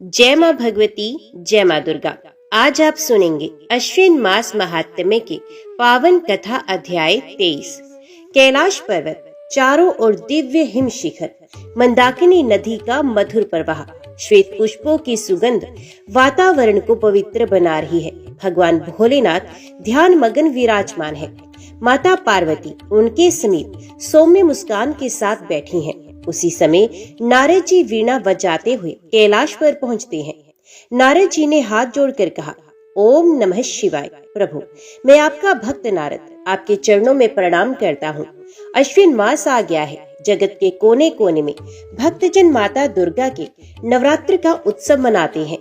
जय माँ भगवती, जय माँ दुर्गा। आज आप सुनेंगे अश्विन मास महात्म्य की पावन कथा अध्याय 23। कैलाश पर्वत, चारों ओर दिव्य हिम शिखर, मंदाकिनी नदी का मधुर प्रवाह, श्वेत पुष्पों की सुगंध वातावरण को पवित्र बना रही है। भगवान भोलेनाथ ध्यान मगन विराजमान है। माता पार्वती उनके समीप सौम्य मुस्कान के साथ बैठी हैं। उसी समय नारद जी वीणा बजाते हुए कैलाश पर पहुंचते हैं। नारद जी ने हाथ जोड़कर कहा, ओम नमः शिवाय। प्रभु, मैं आपका भक्त नारद आपके चरणों में प्रणाम करता हूँ। अश्विन मास आ गया है। जगत के कोने कोने में भक्तजन माता दुर्गा के नवरात्र का उत्सव मनाते हैं,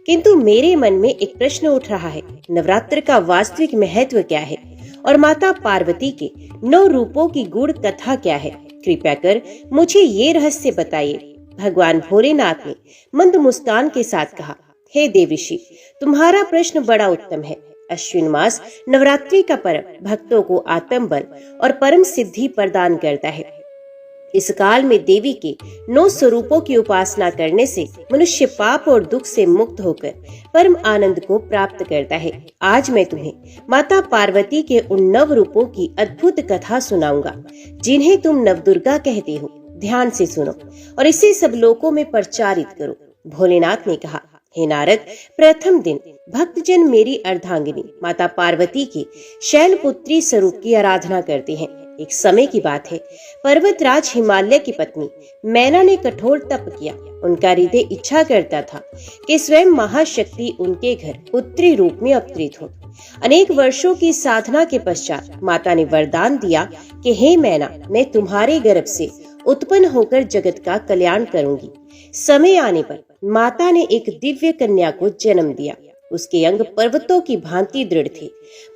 किंतु मेरे मन में एक प्रश्न उठ रहा है, नवरात्र का वास्तविक महत्व क्या है और माता पार्वती के 9 रूपों की गूढ़ कथा क्या है? कृपया कर मुझे ये रहस्य बताइए। भगवान भोलेनाथ ने मंद मुस्कान के साथ कहा, हे देवऋषि, तुम्हारा प्रश्न बड़ा उत्तम है। अश्विन मास नवरात्रि का पर्व भक्तों को आत्म बल और परम सिद्धि प्रदान करता है। इस काल में देवी के 9 स्वरूपों की उपासना करने से मनुष्य पाप और दुख से मुक्त होकर परम आनंद को प्राप्त करता है। आज मैं तुम्हें माता पार्वती के उन 9 रूपों की अद्भुत कथा सुनाऊंगा, जिन्हें तुम नवदुर्गा कहते हो। ध्यान से सुनो और इसे सब लोकों में प्रचारित करो। भोलेनाथ ने कहा, हे नारद, प्रथम दिन भक्तजन मेरी अर्धांगिनी माता पार्वती के शैलपुत्री स्वरूप की आराधना करते हैं। एक समय की बात है, पर्वतराज हिमालय की पत्नी मैना ने कठोर तप किया। उनका हृदय इच्छा करता था कि स्वयं महाशक्ति उनके घर पुत्री रूप में अवतरित हो। अनेक वर्षों की साधना के पश्चात माता ने वरदान दिया कि हे मैना, मैं तुम्हारे गर्भ से उत्पन्न होकर जगत का कल्याण करूंगी। समय आने पर माता ने एक दिव्य कन्या को जन्म दिया। उसके अंग पर्वतों की भांति दृढ़ थे,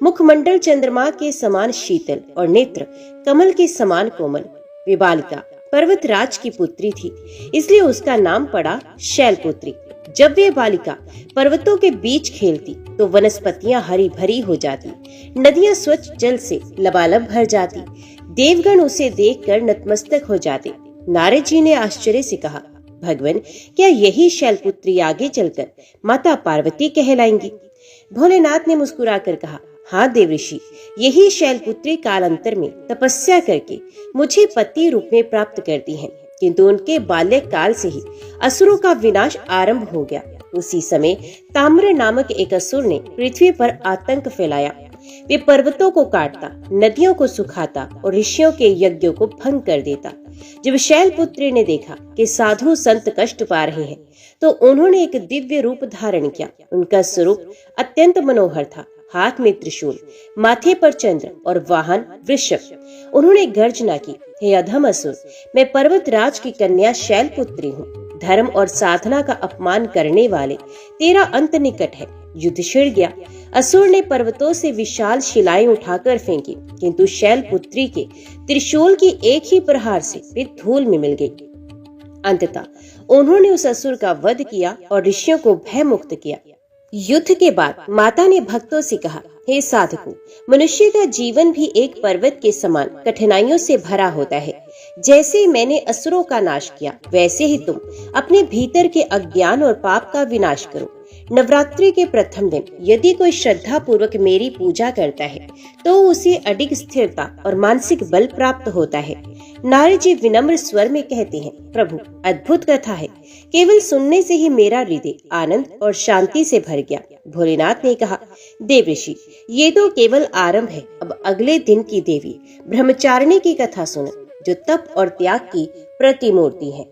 मुखमंडल चंद्रमा के समान शीतल और नेत्र कमल के समान कोमल। वे बालिका पर्वतराज की पुत्री थी, इसलिए उसका नाम पड़ा शैलपुत्री। जब वे बालिका पर्वतों के बीच खेलती तो वनस्पतियां हरी भरी हो जाती, नदियां स्वच्छ जल से लबालब भर जाती, देवगण उसे देखकर नतमस्तक हो जाते। नारद जी ने आश्चर्य से कहा, भगवान, क्या यही शैलपुत्री आगे चलकर माता पार्वती कहलाएंगी? भोलेनाथ ने मुस्कुराकर कहा, हाँ देवऋषि, यही शैलपुत्री कालांतर में तपस्या करके मुझे पति रूप में प्राप्त करती हैं, किंतु उनके बाल्य काल से ही असुरों का विनाश आरंभ हो गया। उसी समय ताम्र नामक एक असुर ने पृथ्वी पर आतंक फैलाया। वे पर्वतों को काटता, नदियों को सुखाता और ऋषियों के यज्ञों को भंग कर देता। जब शैलपुत्री ने देखा कि साधु संत कष्ट पा रहे हैं, तो उन्होंने एक दिव्य रूप धारण किया। उनका स्वरूप अत्यंत मनोहर था। हाथ में त्रिशूल, माथे पर चंद्र और वाहन वृषभ। उन्होंने गर्जना की, हे अधम असुर, मैं पर्वतराज की कन्या शैलपुत्री हूँ। धर्म और साधना का अपमान करने वाले, तेरा अंत निकट है। युद्ध छिड़ गया। असुर ने पर्वतों से विशाल शिलाएं उठाकर फेंकी, किंतु शैलपुत्री के त्रिशूल की एक ही प्रहार से वे धूल में मिल गई। अंततः उन्होंने उस असुर का वध किया और ऋषियों को भय मुक्त किया। युद्ध के बाद माता ने भक्तों से कहा, हे साधकों, मनुष्य का जीवन भी एक पर्वत के समान कठिनाइयों से भरा होता है। जैसे मैंने असुरों का नाश किया, वैसे ही तुम अपने भीतर के अज्ञान और पाप का विनाश करो। नवरात्रि के प्रथम दिन यदि कोई श्रद्धा पूर्वक मेरी पूजा करता है, तो उसे अडिग स्थिरता और मानसिक बल प्राप्त होता है। नारद जी विनम्र स्वर में कहते हैं, प्रभु, अद्भुत कथा है। केवल सुनने से ही मेरा हृदय आनंद और शांति से भर गया। भोलेनाथ ने कहा, देवऋषि, ये तो केवल आरंभ है। अब अगले दिन की देवी ब्रह्मचारिणी की कथा सुनो, जो तप और त्याग की प्रतिमूर्ति है।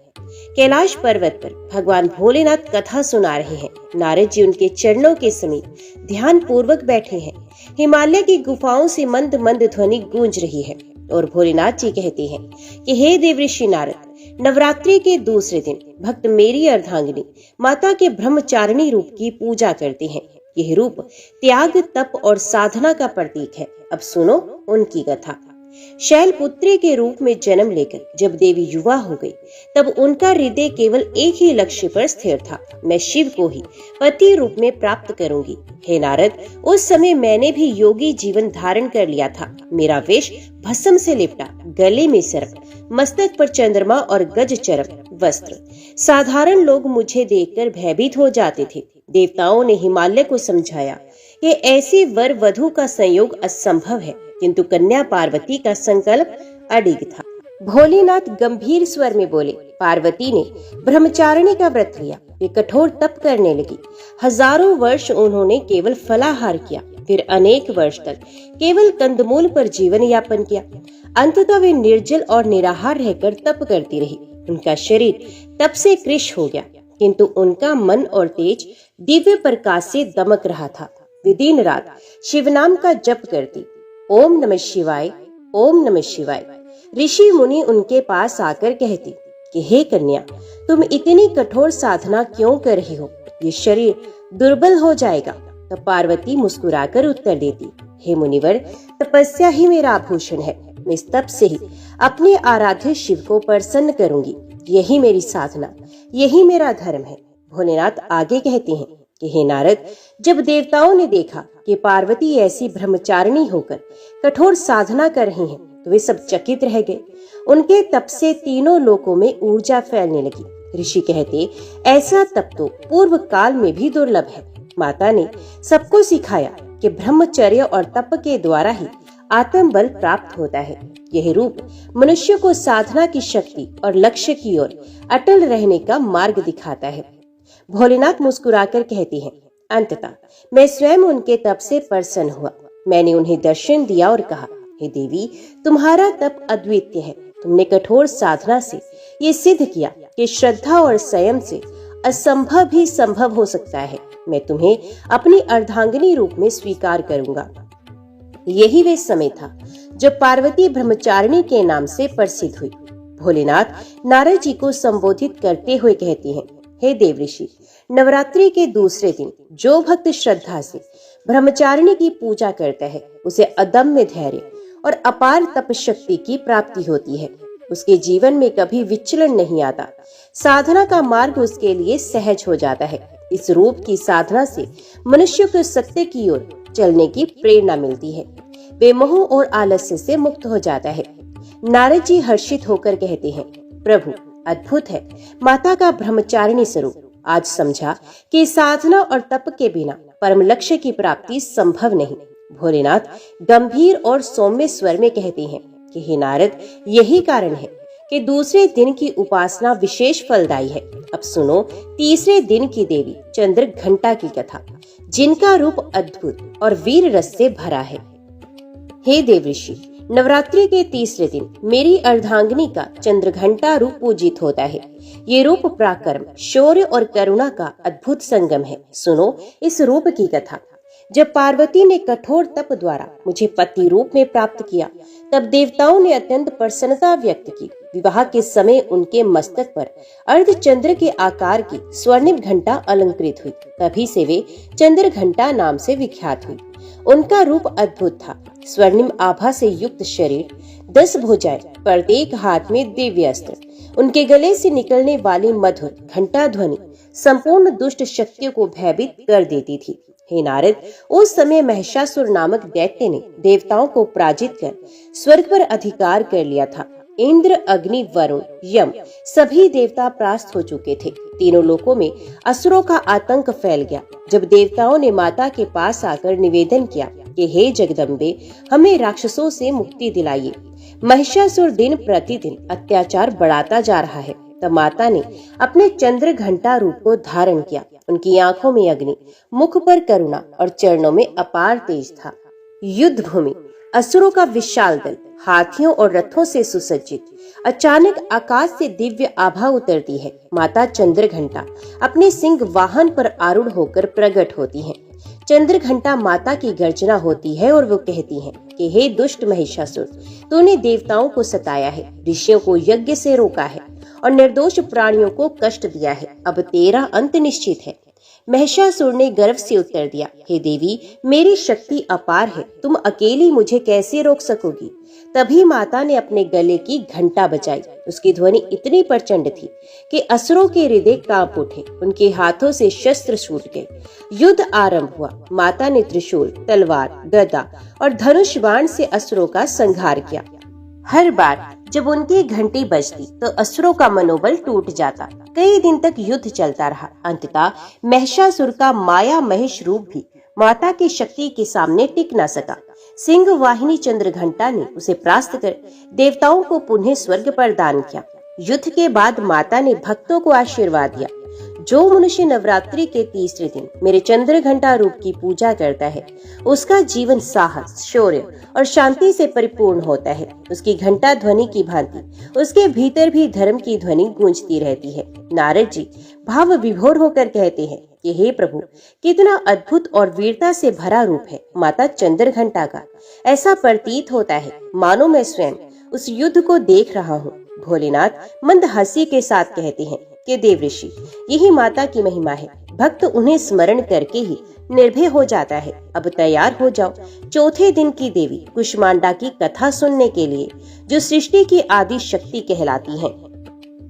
कैलाश पर्वत पर भगवान भोलेनाथ कथा सुना रहे हैं। नारद जी उनके चरणों के समीप ध्यान पूर्वक बैठे हैं। हिमालय की गुफाओं से मंद मंद ध्वनि गूंज रही है और भोलेनाथ जी कहते हैं कि हे देवऋषि नारद, नवरात्रि के दूसरे दिन भक्त मेरी अर्धांगिनी माता के ब्रह्मचारिणी रूप की पूजा करते हैं। यह रूप त्याग, तप और साधना का प्रतीक है। अब सुनो उनकी कथा। शैलपुत्री के रूप में जन्म लेकर जब देवी युवा हो गई, तब उनका हृदय केवल एक ही लक्ष्य पर स्थिर था, मैं शिव को ही पति रूप में प्राप्त करूंगी। हे नारद, उस समय मैंने भी योगी जीवन धारण कर लिया था। मेरा वेश भस्म से लिपटा, गले में सर्प, मस्तक पर चंद्रमा और गज चरम वस्त्र। साधारण लोग मुझे देखकर भयभीत हो जाते थे। देवताओं ने हिमालय को समझाया कि ऐसी वर वधु का संयोग असंभव है, किंतु कन्या पार्वती का संकल्प अडिग था। भोलेनाथ गंभीर स्वर में बोले, पार्वती ने ब्रह्मचारिणी का व्रत लिया, वे कठोर तप करने लगी। हजारों वर्ष उन्होंने केवल फलाहार किया, फिर अनेक वर्ष तक केवल कंदमूल पर जीवन यापन किया। अंततः वे निर्जल और निराहार रहकर तप करती रही। उनका शरीर तप से कृश हो गया, किंतु उनका मन और तेज दिव्य प्रकाश से दमक रहा था। वे दिन रात शिव नाम का जप करती, ओम नमः शिवाय, ओम नमः शिवाय। ऋषि मुनि उनके पास आकर कहती कि हे कन्या, तुम इतनी कठोर साधना क्यों कर रही हो? ये शरीर दुर्बल हो जाएगा। तब पार्वती मुस्कुराकर उत्तर देती, हे मुनिवर, तपस्या ही मेरा आभूषण है। मैं इस तप से ही अपने आराध्य शिव को प्रसन्न करूंगी। यही मेरी साधना, यही मेरा धर्म है। भोलेनाथ आगे कहते हैं कि हे नारद, जब देवताओं ने देखा कि पार्वती ऐसी ब्रह्मचारिणी होकर कठोर साधना कर रही हैं, तो वे सब चकित रह गए। उनके तप से तीनों लोकों में ऊर्जा फैलने लगी। ऋषि कहते, ऐसा तप तो पूर्व काल में भी दुर्लभ है। माता ने सबको सिखाया कि ब्रह्मचर्य और तप के द्वारा ही आत्म बल प्राप्त होता है। यह रूप मनुष्य को साधना की शक्ति और लक्ष्य की ओर अटल रहने का मार्ग दिखाता है। भोलेनाथ मुस्कुराकर कहती हैं, अंततः मैं स्वयं उनके तप से प्रसन्न हुआ। मैंने उन्हें दर्शन दिया और कहा, हे देवी, तुम्हारा तप अद्वितीय है। तुमने कठोर साधना से ये सिद्ध किया कि श्रद्धा और संयम से असंभव भी संभव हो सकता है। मैं तुम्हें अपनी अर्धांगिनी रूप में स्वीकार करूंगा। यही वे समय था जब पार्वती ब्रह्मचारिणी के नाम से प्रसिद्ध हुई। भोलेनाथ नारद जी को संबोधित करते हुए कहती हैं, हे देव ऋषि, नवरात्रि के दूसरे दिन जो भक्त श्रद्धा से ब्रह्मचारिणी की पूजा करता है, उसे अदम्य धैर्य और अपार तप शक्ति की प्राप्ति होती है। उसके जीवन में कभी विचलन नहीं आता। साधना का मार्ग उसके लिए सहज हो जाता है। इस रूप की साधना से मनुष्य को सत्य की ओर चलने की प्रेरणा मिलती है। वे मोह और आलस्य से मुक्त हो जाता है। नारद जी हर्षित होकर कहते हैं, प्रभु, अद्भुत है माता का ब्रह्मचारिणी स्वरूप। आज समझा कि साधना और तप के बिना परम लक्ष्य की प्राप्ति संभव नहीं। भोलेनाथ गंभीर और सौम्य स्वर में कहते हैं कि हे नारद, यही कारण है कि दूसरे दिन की उपासना विशेष फलदायी है। अब सुनो तीसरे दिन की देवी चंद्रघंटा की कथा, जिनका रूप अद्भुत और वीर रस से भरा है। हे देव ऋषि, नवरात्रि के तीसरे दिन मेरी अर्धांगिनी का चंद्रघंटा रूप पूजित होता है। ये रूप पराक्रम, शौर्य और करुणा का अद्भुत संगम है। सुनो इस रूप की कथा। जब पार्वती ने कठोर तप द्वारा मुझे पति रूप में प्राप्त किया, तब देवताओं ने अत्यंत प्रसन्नता व्यक्त की। विवाह के समय उनके मस्तक पर अर्धचंद्र के आकार की स्वर्णिम घंटा अलंकृत हुई। तभी से वे चंद्र घंटा नाम से विख्यात हुई। उनका रूप अद्भुत था। स्वर्णिम आभा से युक्त शरीर, 10 भुजाएं, प्रत्येक हाथ में दिव्य अस्त्र। उनके गले से निकलने वाली मधुर घंटा ध्वनि संपूर्ण दुष्ट शक्तियों को भयभीत कर देती थी। हे नारद, उस समय महिषासुर नामक दैत्य ने देवताओं को पराजित कर स्वर्ग पर अधिकार कर लिया था। इंद्र, अग्नि, वरुण, यम सभी देवता परास्त हो चुके थे। तीनों लोकों में असुरों का आतंक फैल गया। जब देवताओं ने माता के पास आकर निवेदन किया कि हे जगदम्बे, हमें राक्षसों से मुक्ति दिलाइए, महिषासुर दिन प्रतिदिन अत्याचार बढ़ाता जा रहा है, तब माता ने अपने चंद्र घंटा रूप को धारण किया। उनकी आंखों में अग्नि, मुख पर करुणा और चरणों में अपार तेज था। युद्ध भूमि, असुरों का विशाल दल हाथियों और रथों से सुसज्जित। अचानक आकाश से दिव्य आभा उतरती है। माता चंद्र घंटा अपने सिंह वाहन पर आरूढ़ होकर प्रकट होती हैं। चंद्र घंटा माता की गर्जना होती है और वो कहती हैं कि हे दुष्ट महिषासुर, तूने देवताओं को सताया है, ऋषियों को यज्ञ से रोका है और निर्दोष प्राणियों को कष्ट दिया है। अब तेरा अंत निश्चित है। महिषासुर ने गर्व से उत्तर दिया, हे देवी, मेरी शक्ति अपार है, तुम अकेली मुझे कैसे रोक सकोगी। तभी माता ने अपने गले की घंटा बजाई। उसकी ध्वनि इतनी प्रचंड थी कि असुरों के हृदय कांप उठे। उनके हाथों से शस्त्र छूट गए। युद्ध आरंभ हुआ। माता ने त्रिशूल, तलवार, गदा और धनुष बाण से असुरों का संहार किया। हर बार जब उनकी घंटी बजती तो असुरों का मनोबल टूट जाता। कई दिन तक युद्ध चलता रहा। अंततः महिषासुर का माया महेश रूप भी माता की शक्ति के सामने टिक न सका। सिंह वाहिनी चंद्रघंटा ने उसे परास्त कर देवताओं को पुनः स्वर्ग पर दान किया। युद्ध के बाद माता ने भक्तों को आशीर्वाद दिया, जो मनुष्य नवरात्रि के तीसरे दिन मेरे चंद्रघंटा रूप की पूजा करता है, उसका जीवन साहस, शौर्य और शांति से परिपूर्ण होता है। उसकी घंटा ध्वनि की भांति उसके भीतर भी धर्म की ध्वनि गूंजती रहती है। नारद जी भाव विभोर होकर कहते हैं कि हे प्रभु, कितना अद्भुत और वीरता से भरा रूप है माता चंद्रघंटा का। ऐसा प्रतीत होता है मानो मैं स्वयं उस युद्ध को देख रहा हूँ। भोलेनाथ मंद हंसी के साथ कहते हैं कि देव ऋषि, यही माता की महिमा है। भक्त उन्हें स्मरण करके ही निर्भय हो जाता है। अब तैयार हो जाओ चौथे दिन की देवी कुष्मांडा की कथा सुनने के लिए, जो सृष्टि की आदि शक्ति कहलाती है।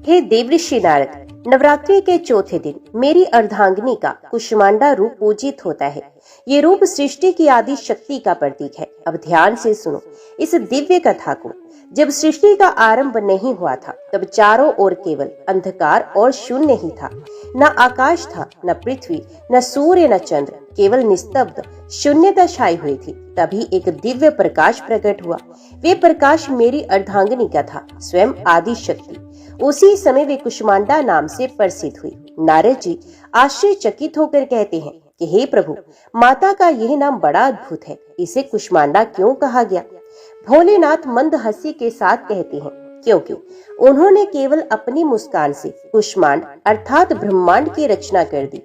हे देव ऋषि नारद, नवरात्रि के चौथे दिन मेरी अर्धांगिनी का कुष्मांडा रूप पूजित होता है। ये रूप सृष्टि की आदि शक्ति का प्रतीक है। अब ध्यान से सुनो इस दिव्य कथा को। जब सृष्टि का आरंभ नहीं हुआ था, तब चारों ओर केवल अंधकार और शून्य ही था। न आकाश था, न पृथ्वी, न सूर्य, न चंद्र, केवल निस्तब्ध शून्यता छाई हुई थी। तभी एक दिव्य प्रकाश प्रकट हुआ। वे प्रकाश मेरी अर्धांगिनी का था, स्वयं आदि शक्ति। उसी समय वे कुष्मांडा नाम से प्रसिद्ध हुई। नारद जी आश्चर्यचकित होकर कहते हैं कि हे प्रभु, माता का यह नाम बड़ा अद्भुत है, इसे कुष्मांडा क्यों कहा गया? भोलेनाथ मंद हंसी के साथ कहते हैं, क्योंकि उन्होंने केवल अपनी मुस्कान से कुष्मांड अर्थात ब्रह्मांड की रचना कर दी।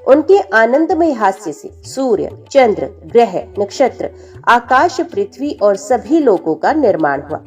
उनके आनंदमय हास्य से सूर्य, चंद्र, ग्रह, नक्षत्र, आकाश, पृथ्वी और सभी लोकों का निर्माण हुआ।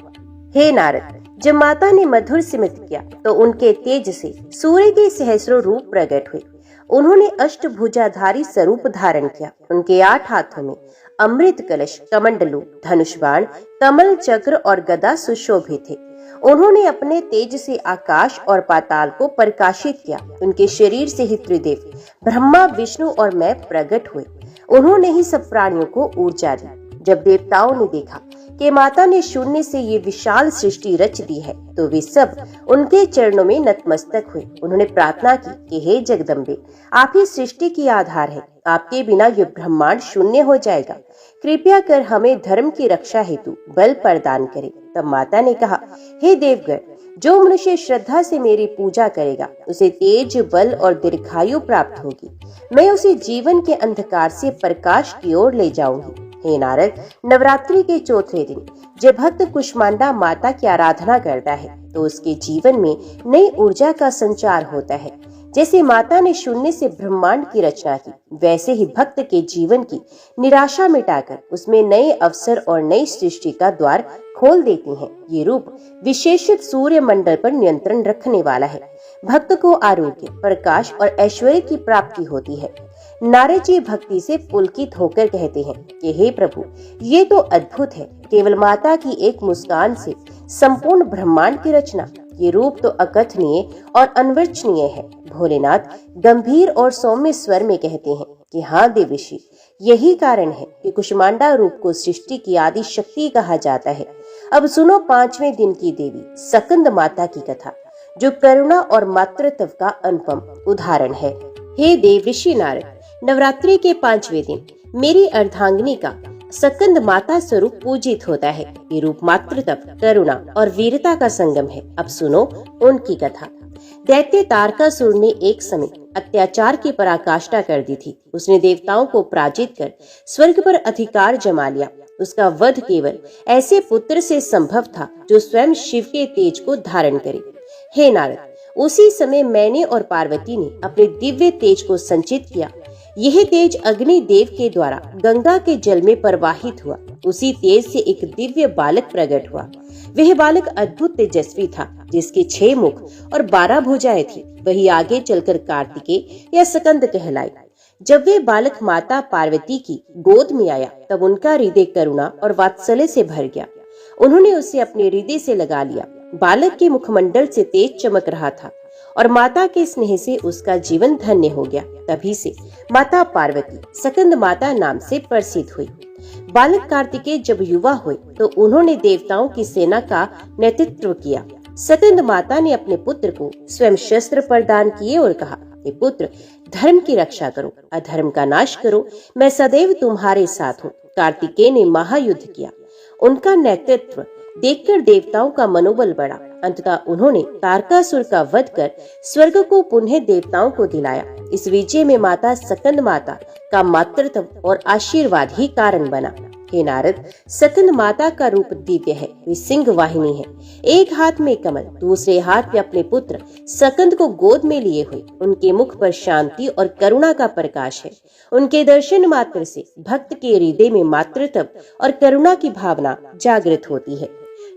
हे नारद, जब माता ने मधुर स्मित किया तो उनके तेज से सूर्य के सहस्रों रूप प्रकट हुए। उन्होंने अष्टभुजाधारी स्वरूप धारण किया। उनके 8 हाथों में अमृत कलश, कमंडलू, धनुष बाण, कमल, चक्र और गदा सुशोभित थे। उन्होंने अपने तेज से आकाश और पाताल को प्रकाशित किया। उनके शरीर से ही त्रिदेव ब्रह्मा, विष्णु और मैं प्रकट हुए। उन्होंने ही सब प्राणियों को ऊर्जा दी। जब देवताओं ने देखा कि माता ने शून्य से ये विशाल सृष्टि रच दी है, तो वे सब उनके चरणों में नतमस्तक हुए। उन्होंने प्रार्थना की कि हे जगदम्बे, आप ही सृष्टि की आधार है। आपके बिना ये ब्रह्मांड शून्य हो जाएगा। कृपया कर हमें धर्म की रक्षा हेतु बल प्रदान करें। तब माता ने कहा, हे देवगण, जो मनुष्य श्रद्धा से मेरी पूजा करेगा, उसे तेज, बल और दीर्घायु प्राप्त होगी। मैं उसे जीवन के अंधकार से प्रकाश की ओर ले जाऊंगी। हे नारद, नवरात्रि के चौथे दिन जब भक्त कुष्मांडा माता की आराधना करता है, तो उसके जीवन में नई ऊर्जा का संचार होता है। जैसे माता ने शून्य से ब्रह्मांड की रचना की, वैसे ही भक्त के जीवन की निराशा मिटाकर उसमें नए अवसर और नई सृष्टि का द्वार खोल देती हैं। ये रूप विशेषित सूर्य मंडल पर नियंत्रण रखने वाला है। भक्त को आरोग्य, प्रकाश और ऐश्वर्य की प्राप्ति होती है। नारद जी भक्ति से पुलकित होकर कहते हैं कि हे प्रभु, ये तो अद्भुत है। केवल माता की एक मुस्कान से संपूर्ण ब्रह्मांड की रचना। ये रूप तो अकथनीय और अनवर्चनीय है। भोलेनाथ गंभीर और सौम्य स्वर में कहते हैं कि हाँ देवऋषि, यही कारण है कि कुष्मांडा रूप को सृष्टि की आदि शक्ति कहा जाता है। अब सुनो 5वें दिन की देवी सकंद माता की कथा, जो करुणा और मातृत्व का अनुपम उदाहरण है। हे देव ऋषि नारद, नवरात्रि के 5वें दिन मेरी अर्धांगिनी का सकंद माता स्वरूप पूजित होता है। ये रूप मातृत्व, करुणा और वीरता का संगम है। अब सुनो उनकी कथा। दैत्य तारकासुर ने एक समय अत्याचार की पराकाष्ठा कर दी थी। उसने देवताओं को पराजित कर स्वर्ग पर अधिकार जमा लिया। उसका वध केवल ऐसे पुत्र से संभव था जो स्वयं शिव के तेज को धारण करे। हे नारद, उसी समय मैंने और पार्वती ने अपने दिव्य तेज को संचित किया। यह तेज अग्नि देव के द्वारा गंगा के जल में प्रवाहित हुआ। उसी तेज से एक दिव्य बालक प्रकट हुआ। वह बालक अद्भुत तेजस्वी था, जिसके 6 मुख और 12 भुजाएं थी। वही आगे चलकर कार्तिकेय या सकंद कहलाए। जब वे बालक माता पार्वती की गोद में आया, तब उनका हृदय करुणा और वात्सल्य से भर गया। उन्होंने उसे अपने हृदय से लगा लिया। बालक के मुखमंडल से तेज चमक रहा था और माता के स्नेह से उसका जीवन धन्य हो गया। तभी से माता पार्वती सकंद माता नाम से प्रसिद्ध हुई। बालक कार्तिकेय जब युवा हुए तो उन्होंने देवताओं की सेना का नेतृत्व किया। सकंद माता ने अपने पुत्र को स्वयं शस्त्र प्रदान किए और कहा, पुत्र, धर्म की रक्षा करो, अधर्म का नाश करो, मैं सदैव तुम्हारे साथ हूँ। कार्तिकेय ने महायुद्ध किया। उनका नेतृत्व देखकर देवताओं का मनोबल बढ़ा। अंततः उन्होंने तारकासुर का वध कर स्वर्ग को पुनः देवताओं को दिलाया। इस विजय में माता सकंद माता का मातृत्व और आशीर्वाद ही कारण बना। हे नारद, सकंद माता का रूप दिव्य है, वे सिंह वाहिनी है। एक हाथ में कमल, दूसरे हाथ में अपने पुत्र सकंद को गोद में लिए हुए। उनके मुख पर शांति और करुणा का प्रकाश है। उनके दर्शन मात्र से भक्त के हृदय में मातृत्व और करुणा की भावना जागृत होती है।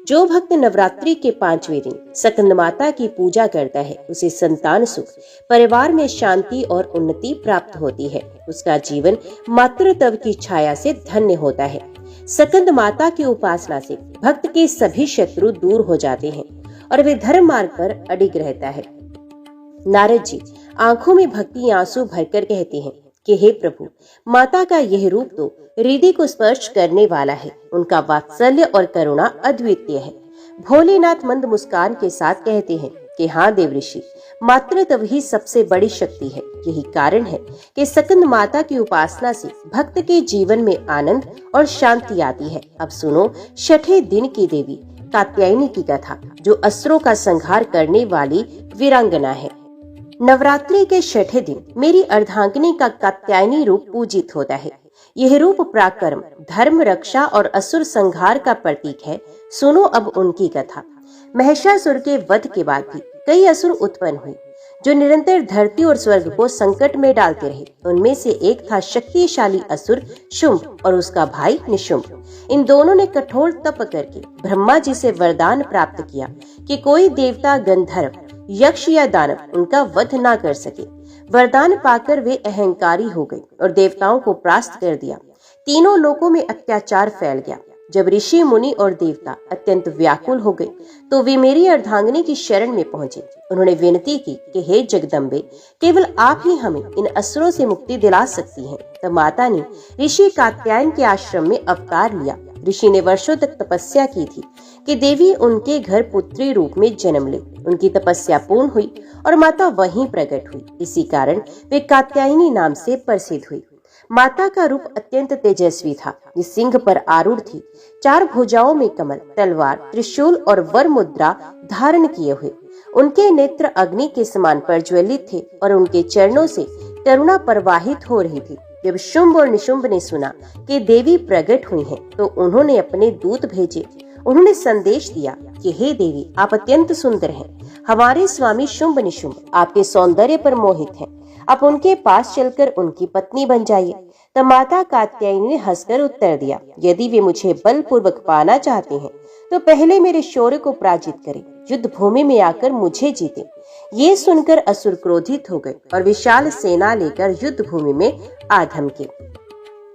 जो भक्त नवरात्रि के 5वें दिन सकंद माता की पूजा करता है, उसे संतान सुख, परिवार में शांति और उन्नति प्राप्त होती है। उसका जीवन मातृत्व की छाया से धन्य होता है। सकंद माता की उपासना से भक्त के सभी शत्रु दूर हो जाते हैं और वे धर्म मार्ग पर अडिग रहता है। नारद जी आंखों में भक्ति आंसू भरकर कहते हैं कि हे प्रभु, माता का यह रूप तो हृदय को स्पर्श करने वाला है। उनका वात्सल्य और करुणा अद्वितीय है। भोलेनाथ मंद मुस्कान के साथ कहते हैं कि हाँ देवऋषि, मातृत्व ही सबसे बड़ी शक्ति है। यही कारण है कि सकंद माता की उपासना से भक्त के जीवन में आनंद और शांति आती है। अब सुनो छठे दिन की देवी कात्यायनी की कथा, जो असुरों का संहार करने वाली वीरांगना है। नवरात्रि के छठे दिन मेरी अर्धांगिनी का कात्यायनी रूप पूजित होता है। यह रूप पराक्रम, धर्म रक्षा और असुर संहार का प्रतीक है। सुनो अब उनकी कथा। महिषासुर के वध के बाद भी कई असुर उत्पन्न हुए, जो निरंतर धरती और स्वर्ग को संकट में डालते रहे। उनमें से एक था शक्तिशाली असुर शुंभ और उसका भाई निशुंभ। इन दोनों ने कठोर तप करके ब्रह्मा जी से वरदान प्राप्त किया कि कोई देवता, गंधर्व, यक्ष या दानव उनका वध ना कर सके। वरदान पाकर वे अहंकारी हो गए और देवताओं को परास्त कर दिया। तीनों लोकों में अत्याचार फैल गया। जब ऋषि, मुनि और देवता अत्यंत व्याकुल हो गए तो वे मेरी अर्धांगिनी की शरण में पहुंचे। उन्होंने विनती की कि हे जगदम्बे, केवल आप ही हमें इन असुरों से मुक्ति दिला सकती हैं। तब माता ने ऋषि कात्यायन के आश्रम में अवतार लिया। ऋषि ने वर्षों तक तपस्या की थी कि देवी उनके घर पुत्री रूप में जन्म ले। उनकी तपस्या पूर्ण हुई और माता वहीं प्रकट हुई। इसी कारण वे कात्यायनी नाम से प्रसिद्ध हुई। माता का रूप अत्यंत तेजस्वी था। ये सिंह पर आरूढ़ थी, 4 भुजाओं में कमल, तलवार, त्रिशूल और वर मुद्रा धारण किए हुए। उनके नेत्र अग्नि के समान प्रज्वलित थे और उनके चरणों से करुणा प्रवाहित हो रही थी। जब शुंभ और निशुंभ ने सुना कि देवी प्रकट हुई हैं, तो उन्होंने अपने दूत भेजे। उन्होंने संदेश दिया कि हे देवी, आप अत्यंत सुंदर हैं। हमारे स्वामी शुंभ निशुंभ आपके सौंदर्य पर मोहित हैं। आप उनके पास चलकर उनकी पत्नी बन जाइए। तब माता कात्यायनी ने हंसकर उत्तर दिया, यदि वे मुझे बलपूर्वक पाना चाहते हैं तो पहले मेरे शौर्य को पराजित करें, युद्ध भूमि में आकर मुझे जीते। ये सुनकर असुर क्रोधित हो गए और विशाल सेना लेकर युद्ध भूमि में आ धमके।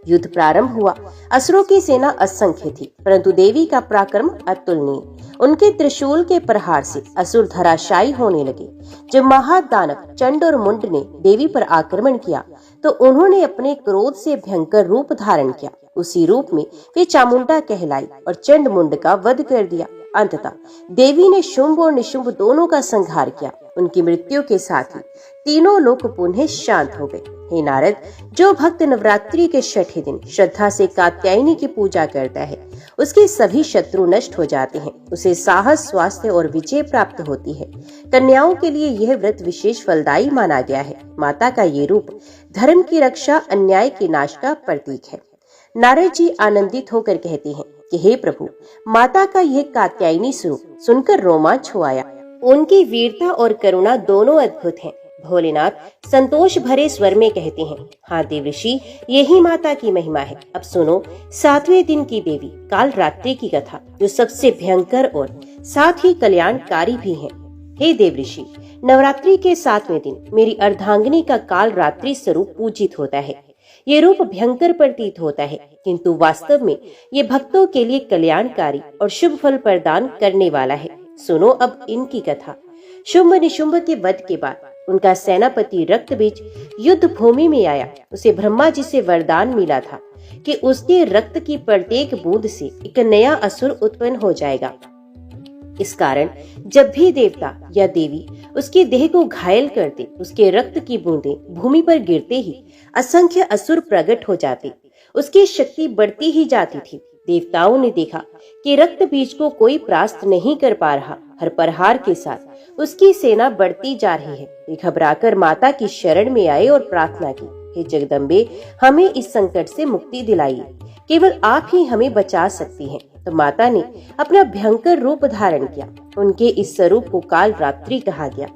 युद्ध प्रारंभ हुआ। असुरों की सेना असंख्य थी, परंतु देवी का पराक्रम अतुलनीय। उनके त्रिशूल के प्रहार से असुर धराशायी होने लगे। जब महादानव चंड और मुंड ने देवी पर आक्रमण किया तो उन्होंने अपने क्रोध से भयंकर रूप धारण किया। उसी रूप में वे चामुंडा कहलाई और चंड मुंड का वध कर दिया। अंततः देवी ने शुंभ और निशुंभ दोनों का संहार किया। उनकी मृत्यु के साथ ही तीनों लोक पुनः शांत हो गए। हे नारद, जो भक्त नवरात्रि के छठे दिन श्रद्धा से कात्यायनी की पूजा करता है, उसके सभी शत्रु नष्ट हो जाते हैं। उसे साहस, स्वास्थ्य और विजय प्राप्त होती है। कन्याओं के लिए यह व्रत विशेष फलदायी माना गया है। माता का ये रूप धर्म की रक्षा, अन्याय के नाश का प्रतीक है। नारद जी आनंदित होकर कहते हैं कि हे प्रभु, माता का यह कात्यायनी स्वरूप सुनकर रोमांच हो आया। उनकी वीरता और करुणा दोनों अद्भुत हैं। भोलेनाथ संतोष भरे स्वर में कहते हैं, हाँ देवऋषि, यही माता की महिमा है। अब सुनो 7वें दिन की देवी काल रात्रि की कथा, जो सबसे भयंकर और साथ ही कल्याणकारी भी है। हे देवऋषि, नवरात्रि के 7वें दिन मेरी अर्धांगिनी का काल रात्रि स्वरूप पूजित होता है। ये रूप भयंकर प्रतीत होता है, किंतु वास्तव में ये भक्तों के लिए कल्याणकारी और शुभ फल प्रदान करने वाला है। सुनो अब इनकी कथा। शुंभ निशुंभ के वध के बाद उनका सेनापति रक्तबीज युद्ध भूमि में आया। उसे ब्रह्मा जी से वरदान मिला था कि उसके रक्त की प्रत्येक बूंद से एक नया असुर उत्पन्न हो जाएगा। इस कारण जब भी देवता या देवी उसके देह को घायल करते, उसके रक्त की बूंदें भूमि पर गिरते ही असंख्य असुर प्रकट हो जाते, उसकी शक्ति बढ़ती ही जाती थी। देवताओं ने देखा कि रक्त बीज को कोई परास्त नहीं कर पा रहा। हर प्रहार के साथ उसकी सेना बढ़ती जा रही है। वे घबराकर माता की शरण में आए और प्रार्थना की, हे जगदम्बे, हमें इस संकट से मुक्ति दिलाइए, केवल आप ही हमें बचा सकती हैं। तो माता ने अपना भयंकर रूप धारण किया। उनके इस स्वरूप को काल रात्रि कहा गया।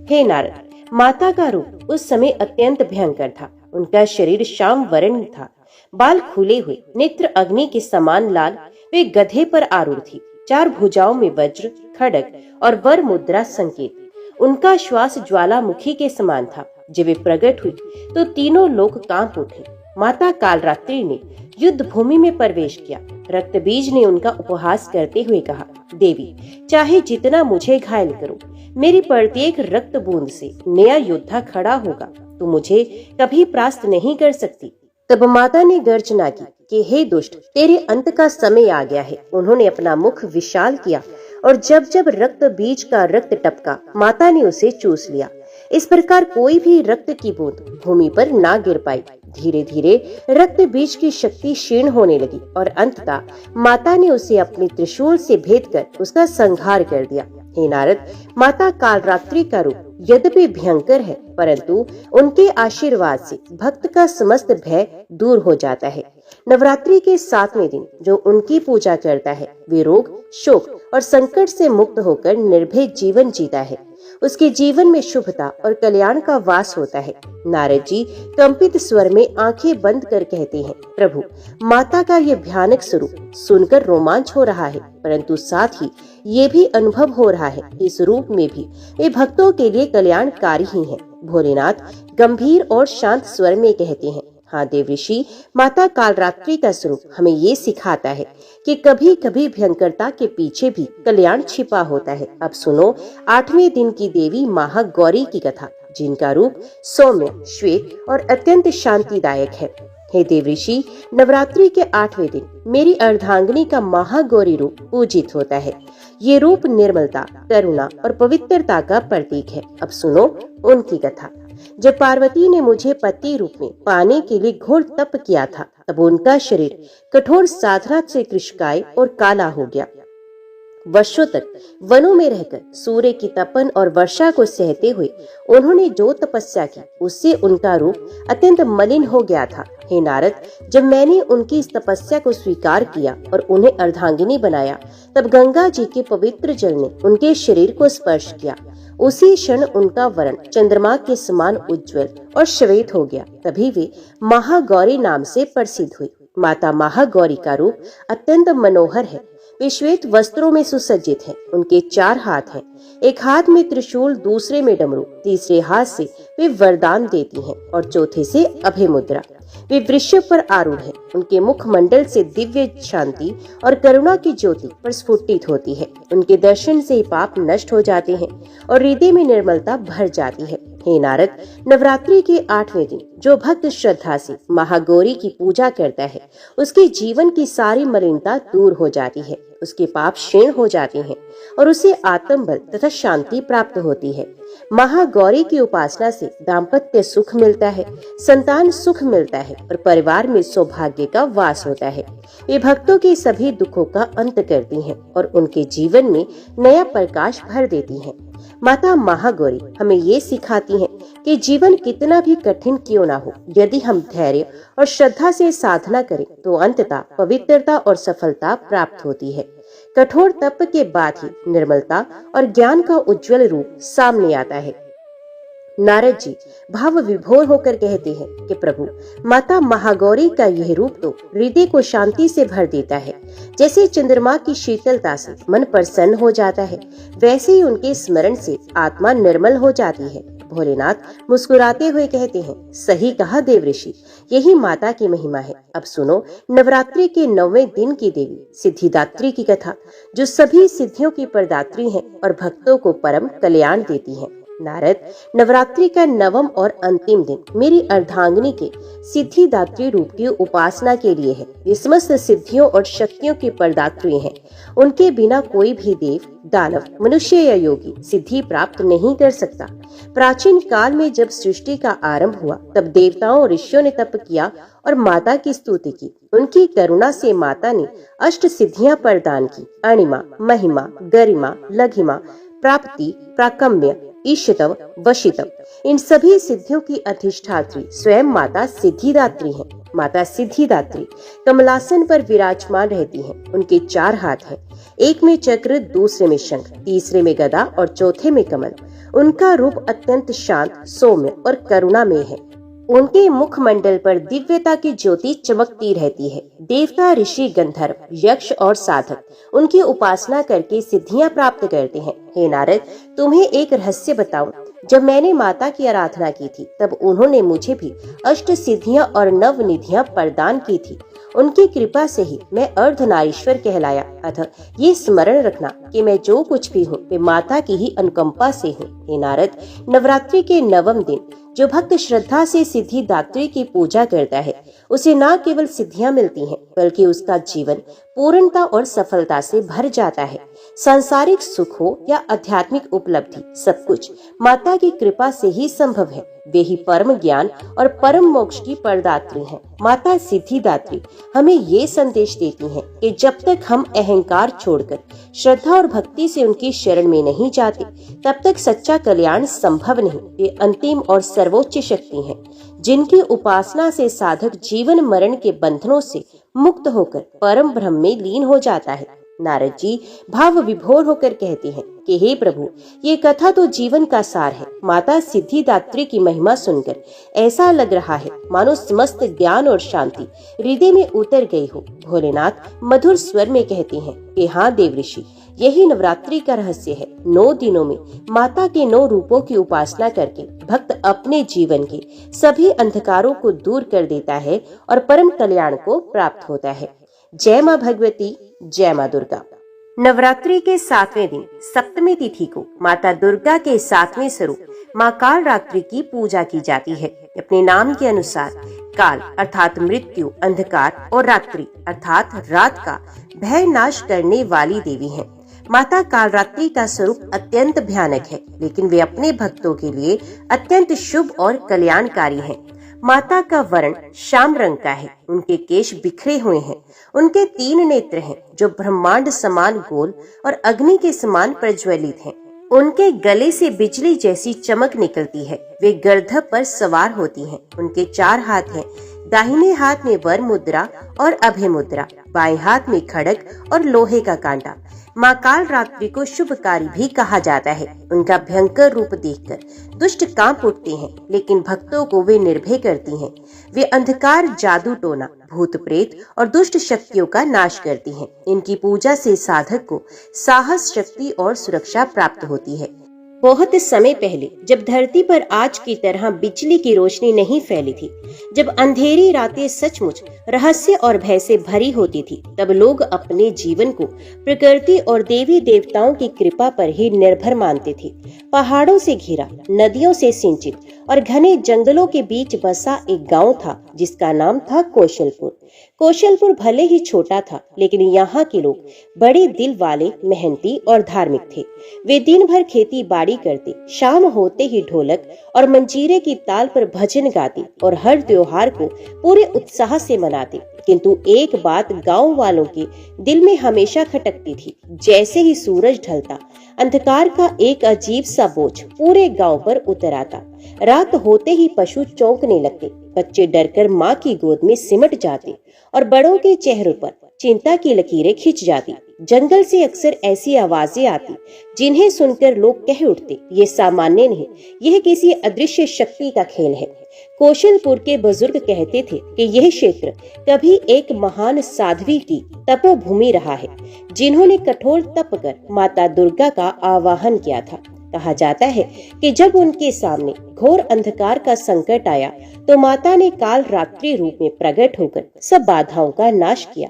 हे नारद, माता का रूप उस समय अत्यंत भयंकर था। उनका शरीर श्याम वर्ण था, बाल खुले हुए, नेत्र अग्नि के समान लाल। वे गधे पर आरूढ़ थी। 4 भुजाओं में वज्र, खड्ग और वर मुद्रा संकेत। उनका श्वास ज्वालामुखी के समान था। जब वे प्रकट हुई तो तीनों लोग कांप उठे। माता कालरात्रि ने युद्ध भूमि में प्रवेश किया। रक्त बीज ने उनका उपहास करते हुए कहा, देवी, चाहे जितना मुझे घायल करो, मेरी प्रत्येक रक्त बूंद से नया योद्धा खड़ा होगा। तू मुझे कभी परास्त नहीं कर सकती। तब माता ने गर्जना की कि हे दुष्ट, तेरे अंत का समय आ गया है। उन्होंने अपना मुख विशाल किया और जब जब रक्त बीज का रक्त टपका, माता ने उसे चूस लिया। इस प्रकार कोई भी रक्त की बूंद भूमि पर ना गिर पाई। धीरे धीरे रक्त बीज की शक्ति क्षीण होने लगी और अंततः माता ने उसे अपने त्रिशूल से भेद कर उसका संहार कर दिया। हे नारद, माता कालरात्रि का रूप यद्यपि भयंकर है, परंतु उनके आशीर्वाद से भक्त का समस्त भय दूर हो जाता है। नवरात्रि के 7वें दिन जो उनकी पूजा करता है, वे रोग, शोक और संकट से मुक्त होकर निर्भय जीवन जीता है। उसके जीवन में शुभता और कल्याण का वास होता है। नारद जी कंपित स्वर में आंखें बंद कर कहते हैं, प्रभु, माता का ये भयानक स्वरूप सुनकर रोमांच हो रहा है, परंतु साथ ही ये भी अनुभव हो रहा है इस रूप में भी ये भक्तों के लिए कल्याणकारी ही है। भोलेनाथ गंभीर और शांत स्वर में कहते हैं, हाँ देव ऋषि, माता कालरात्रि का स्वरूप हमें ये सिखाता है कि कभी कभी भयंकरता के पीछे भी कल्याण छिपा होता है। अब सुनो 8वें दिन की देवी महागौरी की कथा, जिनका रूप सौम्य, श्वेत और अत्यंत शांतिदायक है। हे देव ऋषि, नवरात्रि के 8वें दिन मेरी अर्धांगिनी का महागौरी रूप पूजित होता है। ये रूप निर्मलता, करुणा और पवित्रता का प्रतीक है। अब सुनो उनकी कथा। जब पार्वती ने मुझे पति रूप में पाने के लिए घोर तप किया था, तब उनका शरीर कठोर साधना से कृशकाय और काला हो गया। वर्षों तक वनों में रहकर सूर्य की तपन और वर्षा को सहते हुए उन्होंने जो तपस्या की, उससे उनका रूप अत्यंत मलिन हो गया था। हे नारद, जब मैंने उनकी इस तपस्या को स्वीकार किया और उन्हें अर्धांगिनी बनाया, तब गंगा जी के पवित्र जल ने उनके शरीर को स्पर्श किया। उसी क्षण उनका वर्ण चंद्रमा के समान उज्जवल और श्वेत हो गया। तभी वे महागौरी नाम से प्रसिद्ध हुई। माता महागौरी का रूप अत्यंत मनोहर है। वे श्वेत वस्त्रों में सुसज्जित हैं। उनके 4 हाथ हैं, एक हाथ में त्रिशूल, दूसरे में डमरू, तीसरे हाथ से वे वरदान देती हैं और चौथे से अभय मुद्रा। वे वृषभ पर आरूढ़ हैं। उनके मुखमंडल से दिव्य शांति और करुणा की ज्योति प्रस्फुटित होती है। उनके दर्शन से ही पाप नष्ट हो जाते हैं और हृदय में निर्मलता भर जाती है। हे नारद, नवरात्रि के 8वें दिन जो भक्त श्रद्धा से महागौरी की पूजा करता है, उसके जीवन की सारी मलिनता दूर हो जाती है, उसके पाप क्षीण हो जाते हैं और उसे आत्मबल तथा शांति प्राप्त होती है। महागौरी की उपासना से दाम्पत्य सुख मिलता है, संतान सुख मिलता है और परिवार में सौभाग्य का वास होता है। वे भक्तों के सभी दुखों का अंत करती हैं और उनके जीवन में नया प्रकाश भर देती हैं। माता महागौरी हमें ये सिखाती हैं कि जीवन कितना भी कठिन क्यों ना हो, यदि हम धैर्य और श्रद्धा से साधना करें तो अंततः पवित्रता और सफलता प्राप्त होती है। कठोर तप के बाद ही निर्मलता और ज्ञान का उज्जवल रूप सामने आता है। नारद जी भाव विभोर होकर कहते हैं कि प्रभु, माता महागौरी का यह रूप तो हृदय को शांति से भर देता है। जैसे चंद्रमा की शीतलता से मन प्रसन्न हो जाता है, वैसे ही उनके स्मरण से आत्मा निर्मल हो जाती है। भोलेनाथ मुस्कुराते हुए कहते हैं, सही कहा देव ऋषि, यही माता की महिमा है। अब सुनो नवरात्रि के 9वें दिन की देवी सिद्धिदात्री की कथा, जो सभी सिद्धियों की प्रदात्री हैं और भक्तों को परम कल्याण देती हैं। नारद, नवरात्रि का नवम और अंतिम दिन मेरी अर्धांगिनी के सिद्धिदात्री रूप की उपासना के लिए है। ये समस्त सिद्धियों और शक्तियों के प्रदात्री हैं। उनके बिना कोई भी देव, दानव, मनुष्य या योगी सिद्धि प्राप्त नहीं कर सकता। प्राचीन काल में जब सृष्टि का आरंभ हुआ, तब देवताओं और ऋषियों ने तप किया और माता की स्तुति की। उनकी करुणा से माता ने अष्ट सिद्धियां प्रदान की। अणिमा, महिमा, गरिमा, लघिमा, प्राप्ति, प्राकम्य, ईशतव, वशितव। इन सभी सिद्धियों की अधिष्ठात्री स्वयं माता सिद्धिदात्री हैं। माता सिद्धिदात्री कमलासन पर विराजमान रहती हैं। उनके 4 हाथ हैं, एक में चक्र, दूसरे में शंख, तीसरे में गदा और चौथे में कमल। उनका रूप अत्यंत शांत, सौम्य और करुणामय है। उनके मुखमंडल पर दिव्यता की ज्योति चमकती रहती है। देवता, ऋषि, गंधर्व, यक्ष और साधक उनकी उपासना करके सिद्धियां प्राप्त करते हैं। हे नारद, तुम्हें एक रहस्य बताऊं। जब मैंने माता की आराधना की थी, तब उन्होंने मुझे भी अष्ट सिद्धियां और नव निधियां प्रदान की थी। उनकी कृपा से ही मैं अर्धनारीश्वर कहलाया। अतः ये स्मरण रखना कि मैं जो कुछ भी हूँ, वे माता की ही अनुकंपा से हूँ। हे नारद, नवरात्रि के नवम दिन जो भक्त श्रद्धा से सिद्धिदात्री की पूजा करता है, उसे न केवल सिद्धियां मिलती हैं, बल्कि उसका जीवन पूर्णता और सफलता से भर जाता है। सांसारिक सुख हो या आध्यात्मिक उपलब्धि, सब कुछ माता की कृपा से ही संभव है। वे ही परम ज्ञान और परम मोक्ष की प्रदात्री हैं। माता सिद्धिदात्री हमें ये संदेश देती हैं कि जब तक हम अहंकार छोड़कर श्रद्धा और भक्ति से उनकी शरण में नहीं जाते, तब तक सच्चा कल्याण संभव नहीं। वे अंतिम और सर्वोच्च शक्ति हैं, जिनकी उपासना से साधक जीवन मरण के बंधनों से मुक्त होकर परम ब्रह्म में लीन हो जाता है। नारद जी भाव विभोर होकर कहते हैं कि हे प्रभु, ये कथा तो जीवन का सार है। माता सिद्धिदात्री की महिमा सुनकर ऐसा लग रहा है मानो समस्त ज्ञान और शांति हृदय में उतर गई हो। भोलेनाथ मधुर स्वर में कहते हैं कि हाँ देव ऋषि, यही नवरात्रि का रहस्य है। 9 दिनों में माता के 9 रूपों की उपासना करके भक्त अपने जीवन के सभी अंधकारों को दूर कर देता है और परम कल्याण को प्राप्त होता है। जय माँ भगवती, जय माँ दुर्गा। नवरात्रि के 7वें दिन सप्तमी तिथि को माता दुर्गा के 7वें स्वरूप माँ काल रात्रि की पूजा की जाती है। अपने नाम के अनुसार काल अर्थात मृत्यु, अंधकार और रात्रि अर्थात रात का भय नाश करने वाली देवी है। माता कालरात्रि का स्वरूप अत्यंत भयानक है, लेकिन वे अपने भक्तों के लिए अत्यंत शुभ और कल्याणकारी है। माता का वर्ण श्याम रंग का है। उनके केश बिखरे हुए हैं। उनके 3 नेत्र हैं, जो ब्रह्मांड समान गोल और अग्नि के समान प्रज्वलित हैं। उनके गले से बिजली जैसी चमक निकलती है। वे गर्दभ पर सवार होती हैं। उनके 4 हाथ हैं। दाहिने हाथ में वर मुद्रा और अभय मुद्रा, बाएं हाथ में खड्ग और लोहे का कांटा। माँ काल रात्रि को शुभकारी भी कहा जाता है। उनका भयंकर रूप देखकर दुष्ट कांप उठते हैं, लेकिन भक्तों को वे निर्भय करती हैं। वे अंधकार, जादू टोना, भूत प्रेत और दुष्ट शक्तियों का नाश करती हैं। इनकी पूजा से साधक को साहस, शक्ति और सुरक्षा प्राप्त होती है। बहुत समय पहले, जब धरती पर आज की तरह बिजली की रोशनी नहीं फैली थी, जब अंधेरी रातें सचमुच रहस्य और भय से भरी होती थी, तब लोग अपने जीवन को प्रकृति और देवी देवताओं की कृपा पर ही निर्भर मानते थे। पहाड़ों से घिरा, नदियों से सिंचित और घने जंगलों के बीच बसा एक गांव था, जिसका नाम था कौशलपुर। कौशलपुर भले ही छोटा था, लेकिन यहाँ के लोग बड़े दिल वाले, मेहनती और धार्मिक थे। वे दिन भर खेती बाड़ी करते, शाम होते ही ढोलक और मंजीरे की ताल पर भजन गाते और हर त्योहार को पूरे उत्साह से मनाते। किंतु एक बात गांव वालों के दिल में हमेशा खटकती थी। जैसे ही सूरज ढलता, अंधकार का एक अजीब सा बोझ पूरे गांव पर उतर आता। रात होते ही पशु चौंकने लगते, बच्चे डरकर माँ की गोद में सिमट जाते और बड़ों के चेहरों पर चिंता की लकीरें खिंच जाती। जंगल से अक्सर ऐसी आवाजें आती जिन्हें सुनकर लोग कह उठते, ये सामान्य नहीं, यह किसी अदृश्य शक्ति का खेल है। कौशलपुर के बुजुर्ग कहते थे कि यह क्षेत्र कभी एक महान साध्वी की तपोभूमि रहा है, जिन्होंने कठोर तप कर माता दुर्गा का आवाहन किया था। कहा जाता है कि जब उनके सामने घोर अंधकार का संकट आया, तो माता ने काल रात्रि रूप में प्रकट होकर सब बाधाओं का नाश किया।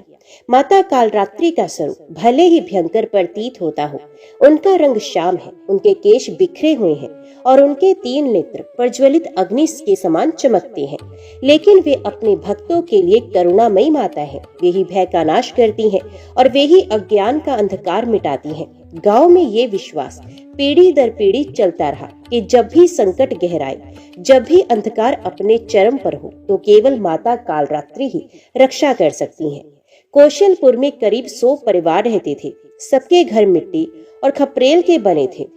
माता कालरात्रि का स्वरूप भले ही भयंकर प्रतीत होता हो, उनका रंग श्याम है, उनके केश बिखरे हुए हैं और उनके 3 नेत्र प्रज्वलित अग्नि के समान चमकते हैं। लेकिन वे अपने भक्तों के लिए करुणामयी माता है। वे ही भय का नाश करती हैं और वे ही अज्ञान का अंधकार मिटाती हैं। गांव में ये विश्वास पीढ़ी दर पीढ़ी चलता रहा कि जब भी संकट गहराए, जब भी अंधकार अपने चरम पर हो, तो केवल माता कालरात्रि ही रक्षा कर सकती हैं। कौशलपुर में करीब 100 परिवार रहते थे। सबके घर मिट्टी और खपरेल के बने थे।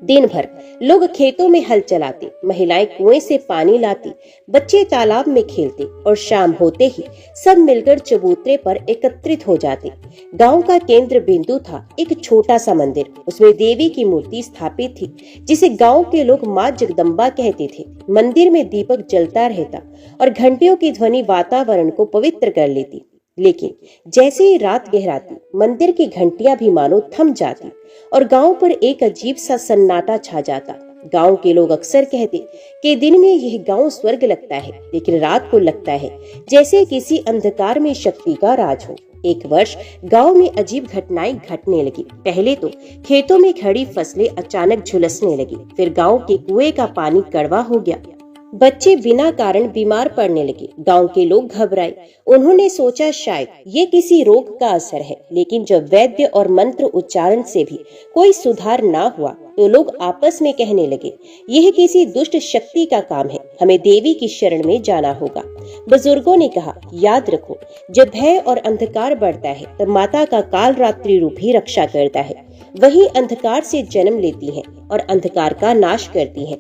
दिन भर लोग खेतों में हल चलाते, महिलाएं कुएं से पानी लाती, बच्चे तालाब में खेलते और शाम होते ही सब मिलकर चबूतरे पर एकत्रित हो जाते। गांव का केंद्र बिंदु था एक छोटा सा मंदिर। उसमें देवी की मूर्ति स्थापित थी, जिसे गांव के लोग माँ जगदम्बा कहते थे। मंदिर में दीपक जलता रहता और घंटियों की ध्वनि वातावरण को पवित्र कर लेती। लेकिन जैसे ही रात गहराती, मंदिर की घंटियां भी मानो थम जाती और गांव पर एक अजीब सा सन्नाटा छा जाता। गांव के लोग अक्सर कहते कि दिन में यह गांव स्वर्ग लगता है, लेकिन रात को लगता है जैसे किसी अंधकार में शक्ति का राज हो। एक वर्ष गांव में अजीब घटनाएं घटने लगी। पहले तो खेतों में खड़ी फसलें अचानक झुलसने लगी। फिर गांव के कुएं का पानी कड़वा हो गया। बच्चे बिना कारण बीमार पड़ने लगे। गांव के लोग घबराए। उन्होंने सोचा शायद ये किसी रोग का असर है। लेकिन जब वैद्य और मंत्र उच्चारण से भी कोई सुधार ना हुआ, तो लोग आपस में कहने लगे, यह किसी दुष्ट शक्ति का काम है, हमें देवी की शरण में जाना होगा। बुजुर्गों ने कहा, याद रखो, जब भय और अंधकार बढ़ता है, तब माता का कालरात्रि रूप ही रक्षा करता है। वही अंधकार से जन्म लेती हैं और अंधकार का नाश करती हैं।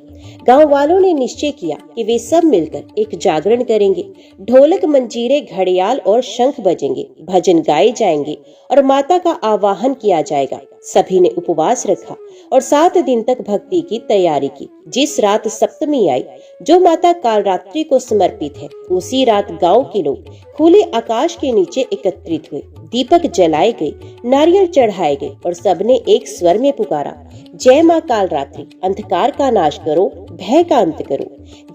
गांव वालों ने निश्चय किया कि वे सब मिलकर एक जागरण करेंगे। ढोलक, मंजीरे, घड़ियाल और शंख बजेंगे, भजन गाए जाएंगे और माता का आवाहन किया जाएगा। सभी ने उपवास रखा और 7 दिन तक भक्ति की तैयारी की। जिस रात सप्तमी आई, जो माता कालरात्रि को समर्पित है, उसी रात गांव के लोग खुले आकाश के नीचे एकत्रित हुए। दीपक जलाए गए, नारियल चढ़ाए गए और सबने एक स्वर में पुकारा, जय माँ कालरात्रि, अंधकार का नाश करो, भय का अंत करो।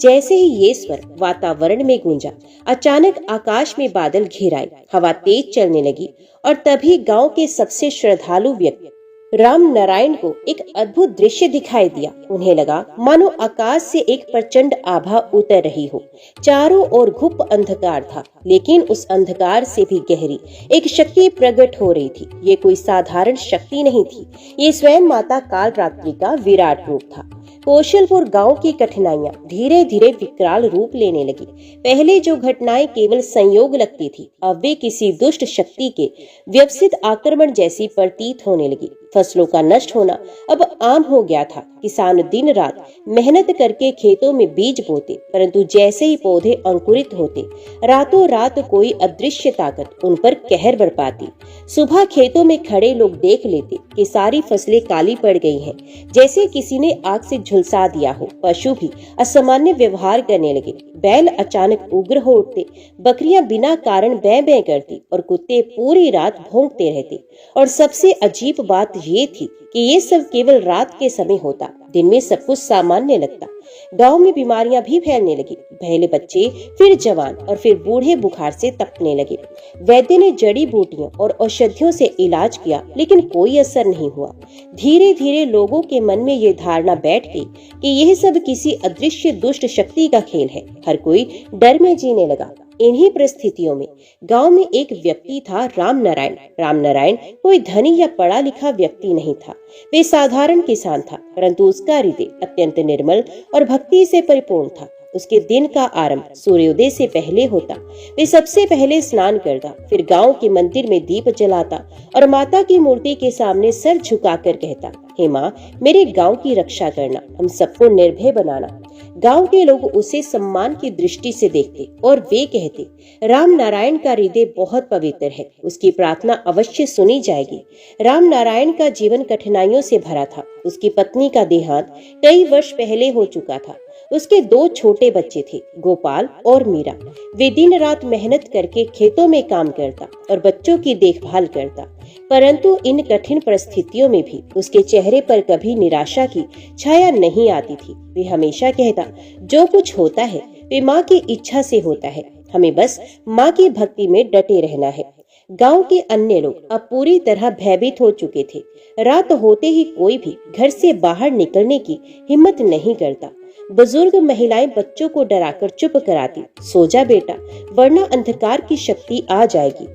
जैसे ही ये स्वर वातावरण में गूंजा, अचानक आकाश में बादल घिर आए, हवा तेज चलने लगी और तभी गांव के सबसे श्रद्धालु व्यक्ति राम नारायण को एक अद्भुत दृश्य दिखाई दिया। उन्हें लगा मानो आकाश से एक प्रचंड आभा उतर रही हो। चारों ओर घुप अंधकार था, लेकिन उस अंधकार से भी गहरी एक शक्ति प्रकट हो रही थी। ये कोई साधारण शक्ति नहीं थी, ये स्वयं माता कालरात्रि का विराट रूप था। कौशलपुर गांव की कठिनाइयां धीरे धीरे विकराल रूप लेने लगी। पहले जो घटनाएं केवल संयोग लगती थी, अब वे किसी दुष्ट शक्ति के व्यवस्थित आक्रमण जैसी प्रतीत होने लगी। फसलों का नष्ट होना अब आम हो गया था। किसान दिन रात मेहनत करके खेतों में बीज बोते, परंतु जैसे ही पौधे अंकुरित होते, रातों रात कोई अदृश्य ताकत उन पर कहर बरपाती। सुबह खेतों में खड़े लोग देख लेते कि सारी फसलें काली पड़ गई हैं, जैसे किसी ने आग से झुलसा दिया हो। पशु भी असामान्य व्यवहार करने लगे। बैल अचानक उग्र हो उठते, बकरियां बिना कारण बै बै करती और कुत्ते पूरी रात भौंकते रहते। और सबसे अजीब बात ये थी कि ये सब केवल रात के समय होता, दिन में सब कुछ सामान्य लगता। गांव में बीमारियां भी फैलने लगी। पहले बच्चे, फिर जवान और फिर बूढ़े बुखार से तपने लगे। वैद्य ने जड़ी बूटियों और औषधियों से इलाज किया, लेकिन कोई असर नहीं हुआ। धीरे धीरे लोगों के मन में ये धारणा बैठ गई कि यह सब किसी अदृश्य दुष्ट शक्ति का खेल है। हर कोई डर में जीने लगा। इन्हीं परिस्थितियों में गांव में एक व्यक्ति था, राम नारायण। राम नारायण कोई धनी या पढ़ा लिखा व्यक्ति नहीं था। वे साधारण किसान था, परंतु उसका हृदय अत्यंत निर्मल और भक्ति से परिपूर्ण था। उसके दिन का आरंभ सूर्योदय से पहले होता। वे सबसे पहले स्नान करता, फिर गांव के मंदिर में दीप जलाता और माता की मूर्ति के सामने सर झुकाकर कहता, हे माँ, मेरे गांव की रक्षा करना, हम सबको निर्भय बनाना। गांव के लोग उसे सम्मान की दृष्टि से देखते और वे कहते, राम नारायण का हृदय बहुत पवित्र है, उसकी प्रार्थना अवश्य सुनी जाएगी। राम नारायण का जीवन कठिनाइयों से भरा था। उसकी पत्नी का देहांत कई वर्ष पहले हो चुका था। उसके 2 छोटे बच्चे थे, गोपाल और मीरा। वे दिन रात मेहनत करके खेतों में काम करता और बच्चों की देखभाल करता, परंतु इन कठिन परिस्थितियों में भी उसके चेहरे पर कभी निराशा की छाया नहीं आती थी। वे हमेशा कहता, जो कुछ होता है वे माँ की इच्छा से होता है, हमें बस माँ की भक्ति में डटे रहना है। गांव के अन्य लोग अब पूरी तरह भयभीत हो चुके थे। रात होते ही कोई भी घर से बाहर निकलने की हिम्मत नहीं करता। बुजुर्ग महिलाएं बच्चों को डराकर चुप कराती, सो जा बेटा, वरना अंधकार की शक्ति आ जाएगी।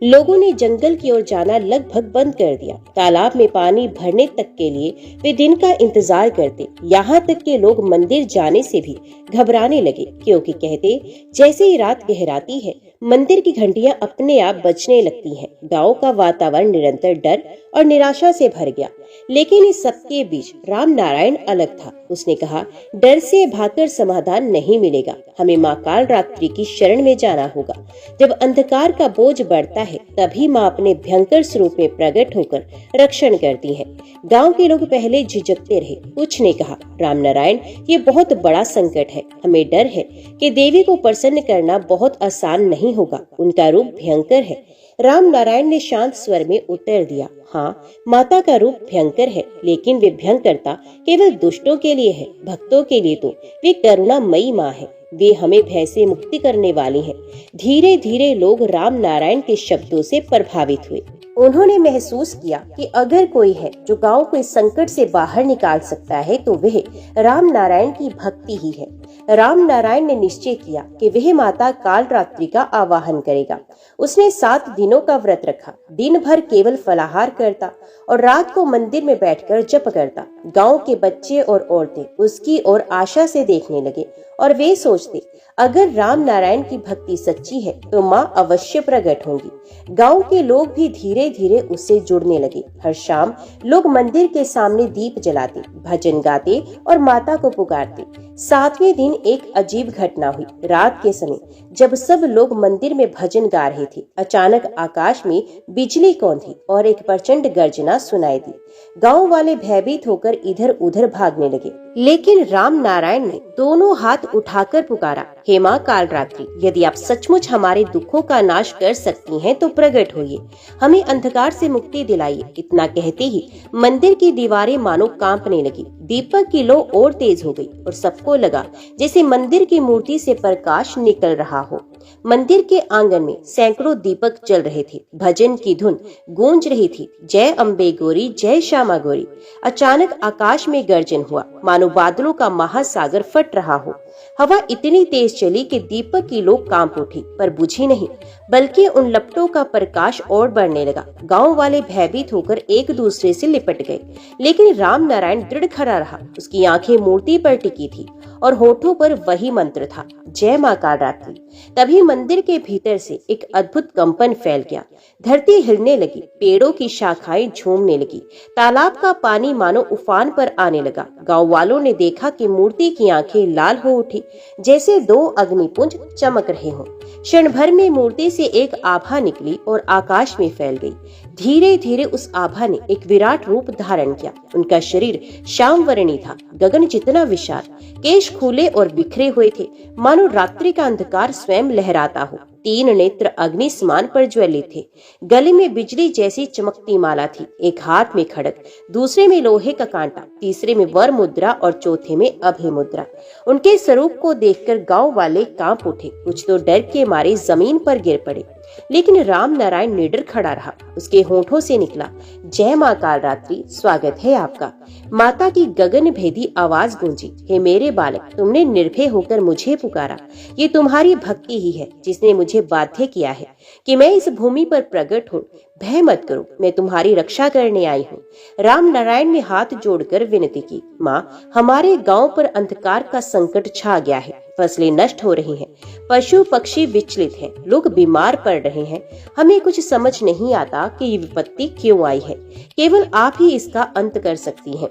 लोगों ने जंगल की ओर जाना लगभग बंद कर दिया। तालाब में पानी भरने तक के लिए वे दिन का इंतजार करते। यहाँ तक के लोग मंदिर जाने से भी घबराने लगे, क्योंकि कहते जैसे ही रात गहराती है मंदिर की घंटियां अपने आप बजने लगती हैं। गांव का वातावरण निरंतर डर और निराशा से भर गया। लेकिन इस सबके बीच राम नारायण अलग था। उसने कहा, डर से भागकर समाधान नहीं मिलेगा, हमें माँ काल रात्रि की शरण में जाना होगा। जब अंधकार का बोझ बढ़ता है तभी माँ अपने भयंकर स्वरूप में प्रकट होकर रक्षण करती है। गांव के लोग पहले झिझकते रहे, कुछ ने कहा, राम नारायण ये बहुत बड़ा संकट है, हमें डर है कि देवी को प्रसन्न करना बहुत आसान नहीं होगा, उनका रूप भयंकर है। राम नारायण ने शांत स्वर में उत्तर दिया, हाँ, माता का रूप भयंकर है, लेकिन वे भयंकरता केवल दुष्टों के लिए है, भक्तों के लिए तो वे करुणामयी माँ है। वे हमें भय से मुक्ति करने वाली हैं। धीरे धीरे लोग राम नारायण के शब्दों से प्रभावित हुए। उन्होंने महसूस किया कि अगर कोई है जो गांव को इस संकट से बाहर निकाल सकता है तो वह राम नारायण की भक्ति ही है। राम नारायण ने निश्चय किया कि वह माता काल रात्रि का आवाहन करेगा। उसने 7 दिनों का व्रत रखा, दिन भर केवल फलाहार करता और रात को मंदिर में बैठकर जप करता। गांव के बच्चे और औरतें उसकी ओर आशा से देखने लगे और वे सोचते, अगर राम नारायण की भक्ति सच्ची है तो माँ अवश्य प्रकट होंगी। गांव के लोग भी धीरे धीरे उससे जुड़ने लगे। हर शाम लोग मंदिर के सामने दीप जलाते, भजन गाते और माता को पुकारते। 7वें दिन एक अजीब घटना हुई। रात के समय जब सब लोग मंदिर में भजन गा रहे थे, अचानक आकाश में बिजली कौंधी और एक प्रचंड गर्जना सुनाई दी। गांव वाले भयभीत होकर इधर उधर भागने लगे, लेकिन राम नारायण ने दोनों हाथ उठाकर पुकारा, हे माँ काल रात्रि, यदि आप सचमुच हमारे दुखों का नाश कर सकती हैं तो प्रकट होइए, हमें अंधकार से मुक्ति दिलाइए। इतना कहते ही मंदिर की दीवारें मानो कांपने लगी। दीपक की लो और तेज हो गई और सबको लगा जैसे मंदिर की मूर्ति से प्रकाश निकल रहा हो। मंदिर के आंगन में सैकड़ों दीपक जल रहे थे। भजन की धुन गूंज रही थी, जय अम्बे गौरी, जय श्यामा गौरी। अचानक आकाश में गर्जन हुआ, मानो बादलों का महासागर फट रहा हो। हवा इतनी तेज चली कि दीपक की लो कांप उठी, पर बुझी नहीं, बल्कि उन लपटों का प्रकाश और बढ़ने लगा। गांव वाले भयभीत होकर एक दूसरे से लिपट गए, लेकिन राम नारायण दृढ़ खड़ा रहा। उसकी आंखें मूर्ति पर टिकी थी और होठों पर वही मंत्र था, जय माँ काल रात्रि। तभी मंदिर के भीतर से एक अद्भुत कंपन फैल गया। धरती हिलने लगी, पेड़ों की शाखाएं झूमने लगी, तालाब का पानी मानो उफान पर आने लगा। गांव वालों ने देखा कि मूर्ति की आंखें लाल हो उठी, जैसे 2 अग्निपुंज चमक रहे हों। क्षण भर में मूर्ति से एक आभा निकली और आकाश में फैल गई। धीरे धीरे उस आभा ने एक विराट रूप धारण किया। उनका शरीर श्यामवर्णी था, गगन जितना विशाल, केश खुले और बिखरे हुए थे, मानो रात्रि का अंधकार स्वयं लहराता हो। 3 नेत्र अग्नि समान प्रज्वलित थे। गले में बिजली जैसी चमकती माला थी। एक हाथ में खड़ग, दूसरे में लोहे का कांटा, तीसरे में वर मुद्रा और चौथे में अभय मुद्रा। उनके स्वरूप को देखकर गांव वाले कांप उठे। कुछ तो डर के मारे जमीन पर गिर पड़े, लेकिन राम नारायण निडर खड़ा रहा। उसके होठों से निकला, जय माँ काल रात्रि, स्वागत है आपका। माता की गगन भेदी आवाज गूंजी, हे मेरे बालक, तुमने निर्भय होकर मुझे पुकारा। ये तुम्हारी भक्ति ही है जिसने मुझे बाध्य किया है कि मैं इस भूमि पर प्रकट हूँ। भय मत करो, मैं तुम्हारी रक्षा करने आई हूँ। राम नारायण ने हाथ जोड़कर विनती की, माँ, हमारे गांव पर अंधकार का संकट छा गया है। फसलें नष्ट हो रही हैं, पशु पक्षी विचलित हैं, लोग बीमार पड़ रहे हैं। हमें कुछ समझ नहीं आता कि ये विपत्ति क्यों आई है। केवल आप ही इसका अंत कर सकती हैं।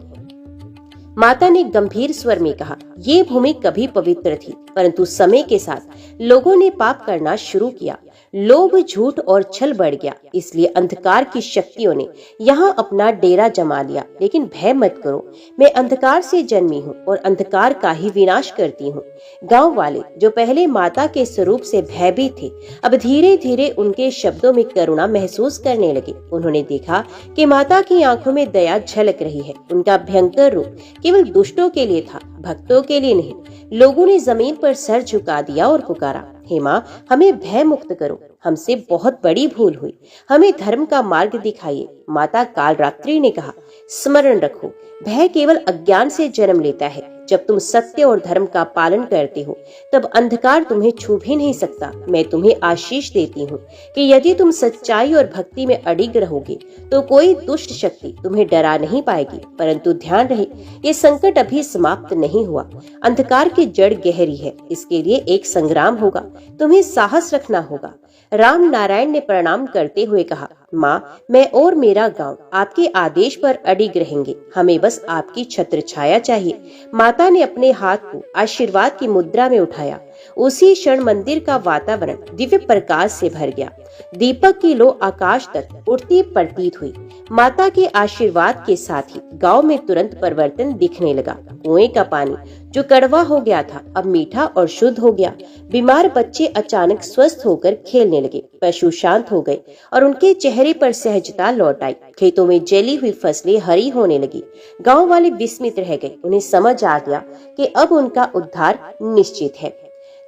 माता ने गंभीर स्वर में कहा, ये भूमि कभी पवित्र थी, परंतु समय के साथ लोगों ने पाप करना शुरू किया। लोभ, झूठ और छल बढ़ गया, इसलिए अंधकार की शक्तियों ने यहाँ अपना डेरा जमा लिया। लेकिन भय मत करो, मैं अंधकार से जन्मी हूँ और अंधकार का ही विनाश करती हूँ। गांव वाले जो पहले माता के स्वरूप से भयभीत थे, अब धीरे धीरे उनके शब्दों में करुणा महसूस करने लगे। उन्होंने देखा कि माता की आंखों में दया झलक रही है। उनका भयंकर रूप केवल दुष्टों के लिए था, भक्तों के लिए नहीं। लोगों ने जमीन पर सर झुका दिया और पुकारा, हे माँ, हमें भय मुक्त करो, हमसे बहुत बड़ी भूल हुई, हमें धर्म का मार्ग दिखाइए। माता कालरात्रि ने कहा, स्मरण रखो, भय केवल अज्ञान से जन्म लेता है। जब तुम सत्य और धर्म का पालन करते हो तब अंधकार तुम्हें छू भी नहीं सकता। मैं तुम्हें आशीष देती हूँ कि यदि तुम सच्चाई और भक्ति में अडिग रहोगे तो कोई दुष्ट शक्ति तुम्हें डरा नहीं पाएगी। परंतु ध्यान रहे, ये संकट अभी समाप्त नहीं हुआ। अंधकार की जड़ गहरी है, इसके लिए एक संग्राम होगा, तुम्हें साहस रखना होगा। राम नारायण ने प्रणाम करते हुए कहा, माँ, मैं और मेरा गांव आपके आदेश पर अडिग रहेंगे, हमें बस आपकी छत्र छाया चाहिए। माता ने अपने हाथ को आशीर्वाद की मुद्रा में उठाया। उसी क्षण मंदिर का वातावरण दिव्य प्रकाश से भर गया। दीपक की लो आकाश तक उड़ती प्रतीत हुई। माता के आशीर्वाद के साथ ही गांव में तुरंत परिवर्तन दिखने लगा। कुएं का पानी जो कड़वा हो गया था अब मीठा और शुद्ध हो गया। बीमार बच्चे अचानक स्वस्थ होकर खेलने लगे। पशु शांत हो गए और उनके चेहरे पर सहजता लौट आई। खेतों में जली हुई फसलें हरी होने लगी। गांव वाले विस्मित रह गए। उन्हें समझ आ गया कि अब उनका उद्धार निश्चित है।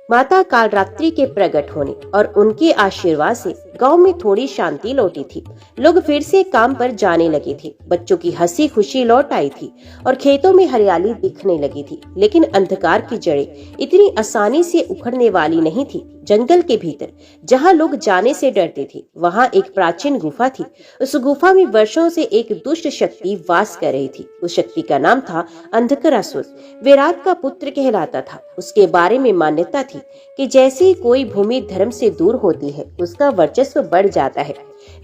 माता कालरात्रि के प्रकट होने और उनके आशीर्वाद से गांव में थोड़ी शांति लौटी थी। लोग फिर से काम पर जाने लगे थे। बच्चों की हंसी खुशी लौट आई थी और खेतों में हरियाली दिखने लगी थी। लेकिन अंधकार की जड़ें इतनी आसानी से उखड़ने वाली नहीं थी। जंगल के भीतर जहां लोग जाने से डरते थे, वहां एक प्राचीन गुफा थी। उस गुफा में वर्षों से एक दुष्ट शक्ति वास कर रही थी। उस शक्ति का नाम था अंधकरासुर। विराट का पुत्र कहलाता था। उसके बारे में मान्यता थी कि जैसे कोई भूमि धर्म से दूर होती है, उसका वर्चस्व बढ़ जाता है।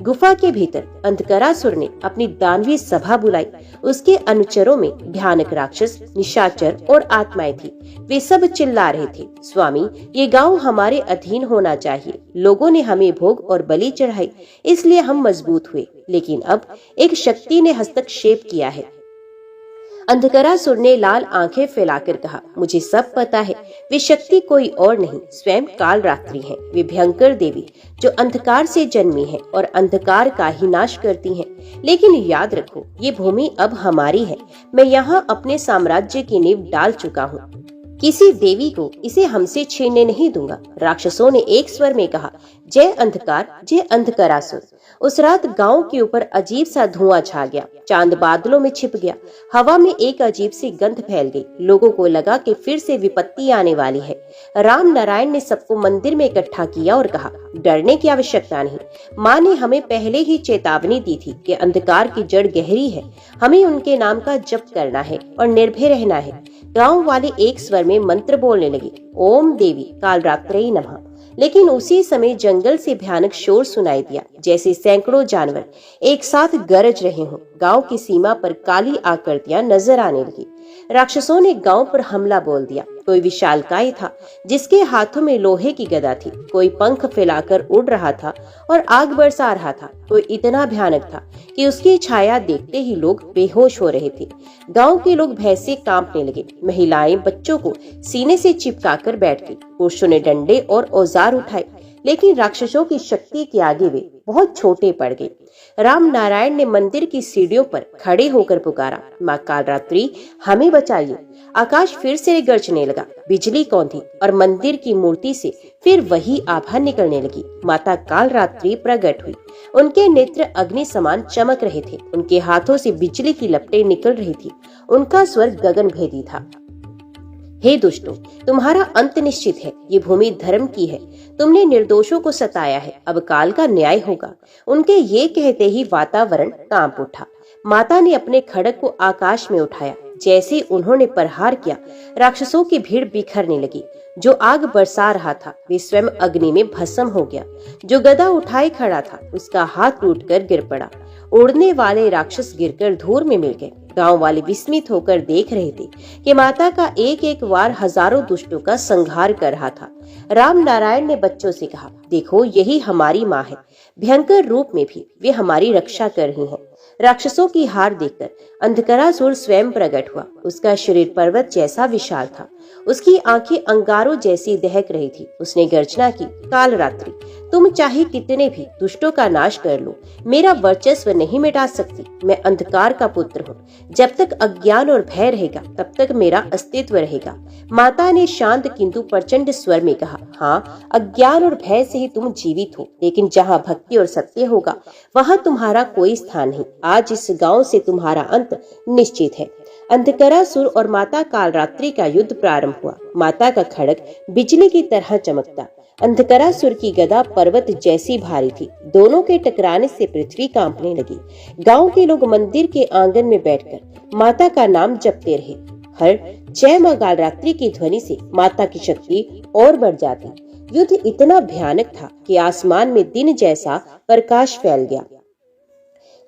गुफा के भीतर अंधकरासुर ने अपनी दानवीय सभा बुलाई। उसके अनुचरों में भयानक राक्षस, निशाचर और आत्माएं थी। वे सब चिल्ला रहे थे, स्वामी, ये गांव हमारे अधीन होना चाहिए। लोगों ने हमें भोग और बलि चढ़ाई, इसलिए हम मजबूत हुए। लेकिन अब एक शक्ति ने हस्तक्षेप किया है। अंधकरासुर ने लाल आंखें फैलाकर कहा, मुझे सब पता है। वे शक्ति कोई और नहीं, स्वयं कालरात्रि है। वे भयंकर देवी जो अंधकार से जन्मी है और अंधकार का ही नाश करती हैं। लेकिन याद रखो, ये भूमि अब हमारी है। मैं यहाँ अपने साम्राज्य की नींव डाल चुका हूँ। किसी देवी को इसे हमसे छीनने नहीं दूंगा। राक्षसों ने एक स्वर में कहा, जय अंधकार, जय अंधकरासुर। उस रात गांव के ऊपर अजीब सा धुआं छा गया। चांद बादलों में छिप गया। हवा में एक अजीब सी गंध फैल गई। लोगों को लगा कि फिर से विपत्ति आने वाली है। राम नारायण ने सबको मंदिर में इकट्ठा किया और कहा, डरने की आवश्यकता नहीं। माँ ने हमें पहले ही चेतावनी दी थी कि अंधकार की जड़ गहरी है। हमें उनके नाम का जप करना है और निर्भय रहना है। गांव वाले एक स्वर में मंत्र बोलने लगे, ओम देवी कालरात्रि नमः। लेकिन उसी समय जंगल से भयानक शोर सुनाई दिया, जैसे सैकड़ों जानवर एक साथ गरज रहे हों। गांव की सीमा पर काली आकृतियां नजर आने लगी। राक्षसों ने गांव पर हमला बोल दिया। कोई विशालकाय था जिसके हाथों में लोहे की गदा थी। कोई पंख फैलाकर उड़ रहा था और आग बरसा रहा था। कोई इतना भयानक था कि उसकी छाया देखते ही लोग बेहोश हो रहे थे। गांव के लोग भय से कांपने लगे। महिलाएं बच्चों को सीने से चिपकाकर बैठ गई। पुरुषों ने डंडे और औजार उठाए, लेकिन राक्षसों की शक्ति के आगे वे बहुत छोटे पड़ गए। राम नारायण ने मंदिर की सीढ़ियों पर खड़े होकर पुकारा, माँ कालरात्रि, हमें बचाइए। आकाश फिर से गरजने लगा। बिजली कौंधी और मंदिर की मूर्ति से फिर वही आभा निकलने लगी। माता कालरात्रि प्रकट हुई। उनके नेत्र अग्नि समान चमक रहे थे। उनके हाथों से बिजली की लपटें निकल रही थी। उनका स्वर गगन भेदी था। हे दुष्टों, तुम्हारा अंत निश्चित है। ये भूमि धर्म की है। तुमने निर्दोषों को सताया है, अब काल का न्याय होगा। उनके ये कहते ही वातावरण कांप उठा। माता ने अपने खड़ग को आकाश में उठाया। जैसे उन्होंने प्रहार किया, राक्षसों की भीड़ बिखरने लगी। जो आग बरसा रहा था वे स्वयं अग्नि में भस्म हो गया। जो गदा उठाए खड़ा था उसका हाथ टूटकर गिर पड़ा। उड़ने वाले राक्षस गिरकर धूल में मिल गए। गांव वाले विस्मित होकर देख रहे थे कि माता का एक एक वार हजारों दुष्टों का संहार कर रहा था। राम नारायण ने बच्चों से कहा, देखो, यही हमारी माँ है। भयंकर रूप में भी वे हमारी रक्षा कर रही हैं। राक्षसों की हार देखकर अंधकरासुर स्वयं प्रकट हुआ। उसका शरीर पर्वत जैसा विशाल था। उसकी आंखें अंगारों जैसी दहक रही थी। उसने गर्जना की, कालरात्रि, तुम चाहे कितने भी दुष्टों का नाश कर लो, मेरा वर्चस्व नहीं मिटा सकती। मैं अंधकार का पुत्र हूँ। जब तक अज्ञान और भय रहेगा तब तक मेरा अस्तित्व रहेगा। माता ने शांत किंतु प्रचंड स्वर में कहा, हाँ, अज्ञान और भय से ही तुम जीवित हो, लेकिन जहाँ भक्ति और सत्य होगा वहाँ तुम्हारा कोई स्थान नहीं। आज इस गांव से तुम्हारा अंत निश्चित है। अंधकरासुर और माता कालरात्रि का युद्ध प्रारंभ हुआ। माता का खड्ग बिजली की तरह चमकता, अंधकरासुर की गदा पर्वत जैसी भारी थी। दोनों के टकराने से पृथ्वी कांपने लगी। गांव के लोग मंदिर के आंगन में बैठकर माता का नाम जपते रहे। हर जय मां कालरात्रि की ध्वनि से माता की शक्ति और बढ़ जाती। युद्ध इतना भयानक था कि आसमान में दिन जैसा प्रकाश फैल गया।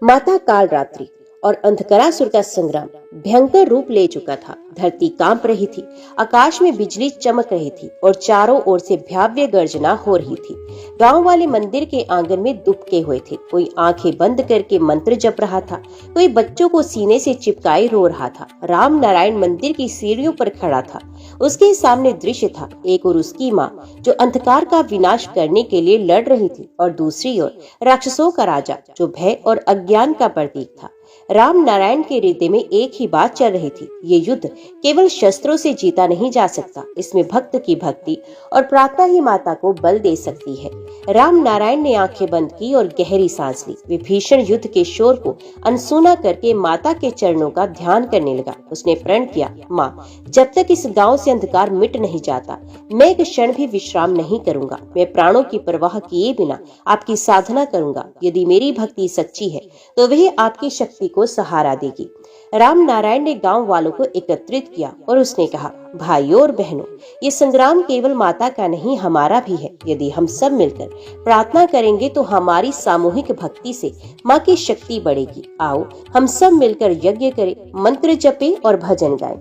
माता कालरात्रि और अंधकरासुर का संग्राम भयंकर रूप ले चुका था। धरती कांप रही थी, आकाश में बिजली चमक रही थी और चारों ओर से भव्य गर्जना हो रही थी। गांव वाले मंदिर के आंगन में दुबके हुए थे। कोई आंखें बंद करके मंत्र जप रहा था, कोई बच्चों को सीने से चिपकाए रो रहा था। राम नारायण मंदिर की सीढ़ियों पर खड़ा था। उसके सामने दृश्य था, एक और उसकी माँ जो अंधकार का विनाश करने के लिए लड़ रही थी, और दूसरी ओर राक्षसों का राजा जो भय और अज्ञान का प्रतीक था। राम नारायण के हृदय में एक ही बात चल रही थी, ये युद्ध केवल शस्त्रों से जीता नहीं जा सकता। इसमें भक्त की भक्ति और प्रार्थना ही माता को बल दे सकती है। राम नारायण ने आंखें बंद की और गहरी सांस ली। वे भीषण युद्ध के शोर को अनसुना करके माता के चरणों का ध्यान करने लगा। उसने प्रण किया, माँ, जब तक इस गांव से अंधकार मिट नहीं जाता, मैं एक क्षण भी विश्राम नहीं करूंगा। मैं प्राणों की परवाह किए बिना आपकी साधना करूंगा। यदि मेरी भक्ति सच्ची है तो वह आपकी शक्ति को सहारा देगी। राम नारायण ने गांव वालों को एकत्रित किया और उसने कहा, भाइयों और बहनों, ये संग्राम केवल माता का नहीं, हमारा भी है। यदि हम सब मिलकर प्रार्थना करेंगे तो हमारी सामूहिक भक्ति से माँ की शक्ति बढ़ेगी। आओ हम सब मिलकर यज्ञ करें, मंत्र जपें और भजन गाएं।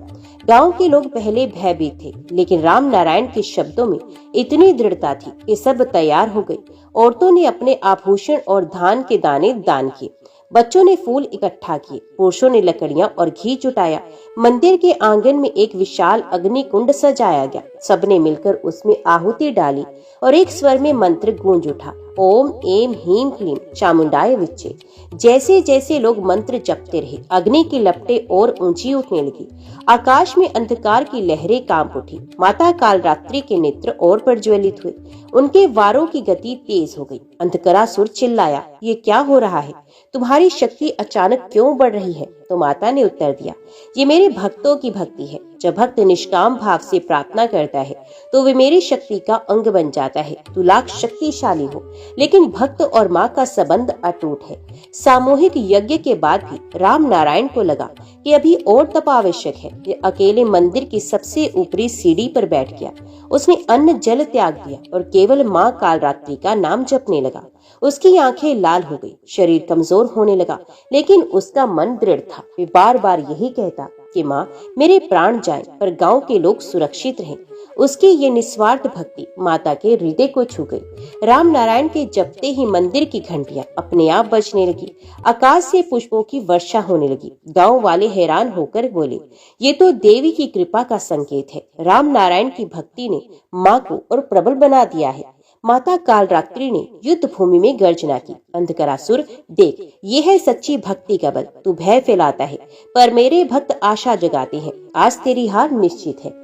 गांव के लोग पहले भयभीत थे, लेकिन राम नारायण के शब्दों में इतनी दृढ़ता थी कि सब तैयार हो गए। औरतों ने अपने आभूषण और धान के दाने दान किए, बच्चों ने फूल इकट्ठा किए, पुरुषों ने लकड़ियां और घी जुटाया। मंदिर के आंगन में एक विशाल अग्नि कुंड सजाया गया। सबने मिलकर उसमें आहुति डाली और एक स्वर में मंत्र गूंज उठा, ओम एम हीम क्लीम चामुंडाय विच्चे। जैसे जैसे लोग मंत्र जपते रहे, अग्नि की लपटें और ऊंची उठने लगी। आकाश में अंधकार की लहरें कांप उठी। माता कालरात्रि के नेत्र और प्रज्वलित हुए। उनके वारों की गति तेज हो गई। अंधकरासुर चिल्लाया, ये क्या हो रहा है? तुम्हारी शक्ति अचानक क्यों बढ़ रही है? तो माता ने उत्तर दिया, ये मेरे भक्तों की भक्ति है। जब भक्त निष्काम भाव से प्रार्थना करता है तो वे मेरी शक्ति का अंग बन जाता है। तू लाख शक्तिशाली हो, लेकिन भक्त और माँ का संबंध अटूट है। सामूहिक यज्ञ के बाद भी राम नारायण को लगा कि अभी और तप आवश्यक है। ये अकेले मंदिर की सबसे ऊपरी सीढ़ी पर बैठ गया। उसने अन्न जल त्याग दिया और केवल माँ कालरात्रि का नाम जपने लगा। उसकी आंखें लाल हो गई, शरीर कमजोर होने लगा, लेकिन उसका मन दृढ़ था। वे बार बार यही कहता कि माँ, मेरे प्राण जाएं पर गांव के लोग सुरक्षित रहें। उसकी ये निस्वार्थ भक्ति माता के हृदय को छू गई। राम नारायण के जपते ही मंदिर की घंटियां अपने आप बजने लगी। आकाश से पुष्पों की वर्षा होने लगी। गांव वाले हैरान होकर बोले, ये तो देवी की कृपा का संकेत है। राम नारायण की भक्ति ने माँ को और प्रबल बना दिया है। माता कालरात्रि ने युद्ध भूमि में गर्जना की, अंधकरासुर, देख, ये है सच्ची भक्ति का बल। तू भय फैलाता है पर मेरे भक्त आशा जगाते हैं। आज तेरी हार निश्चित है।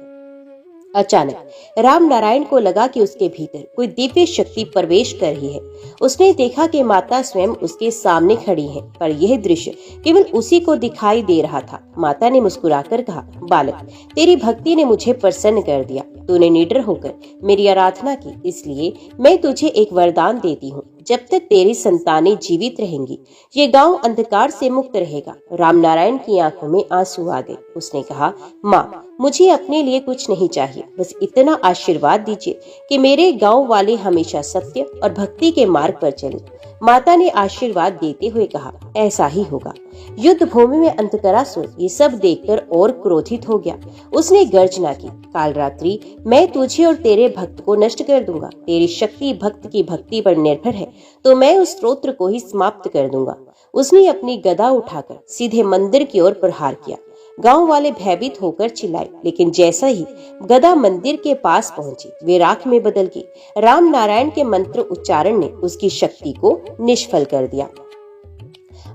अचानक राम नारायण को लगा कि उसके भीतर कोई दिव्य शक्ति प्रवेश कर रही है। उसने देखा कि माता स्वयं उसके सामने खड़ी है, पर यह दृश्य केवल उसी को दिखाई दे रहा था। माता ने मुस्कुराकर कहा, बालक, तेरी भक्ति ने मुझे प्रसन्न कर दिया। तूने निडर होकर मेरी आराधना की, इसलिए मैं तुझे एक वरदान देती हूँ। जब तक तेरी संतानें जीवित रहेंगी, ये गांव अंधकार से मुक्त रहेगा। राम नारायण की आंखों में आंसू आ गए। उसने कहा, माँ, मुझे अपने लिए कुछ नहीं चाहिए, बस इतना आशीर्वाद दीजिए कि मेरे गांव वाले हमेशा सत्य और भक्ति के मार्ग पर चले। माता ने आशीर्वाद देते हुए कहा, ऐसा ही होगा। युद्ध भूमि में अंधकरासुर ये सब देखकर और क्रोधित हो गया। उसने गर्जना की, कालरात्रि, मैं तुझे और तेरे भक्त को नष्ट कर दूंगा। तेरी शक्ति भक्त की भक्ति पर निर्भर है, तो मैं उस स्तोत्र को ही समाप्त कर दूंगा। उसने अपनी गदा उठाकर सीधे मंदिर की ओर प्रहार किया। गांव वाले भयभीत होकर चिल्लाए, लेकिन जैसा ही गदा मंदिर के पास पहुंची वे राख में बदल गई। राम नारायण के मंत्र उच्चारण ने उसकी शक्ति को निष्फल कर दिया।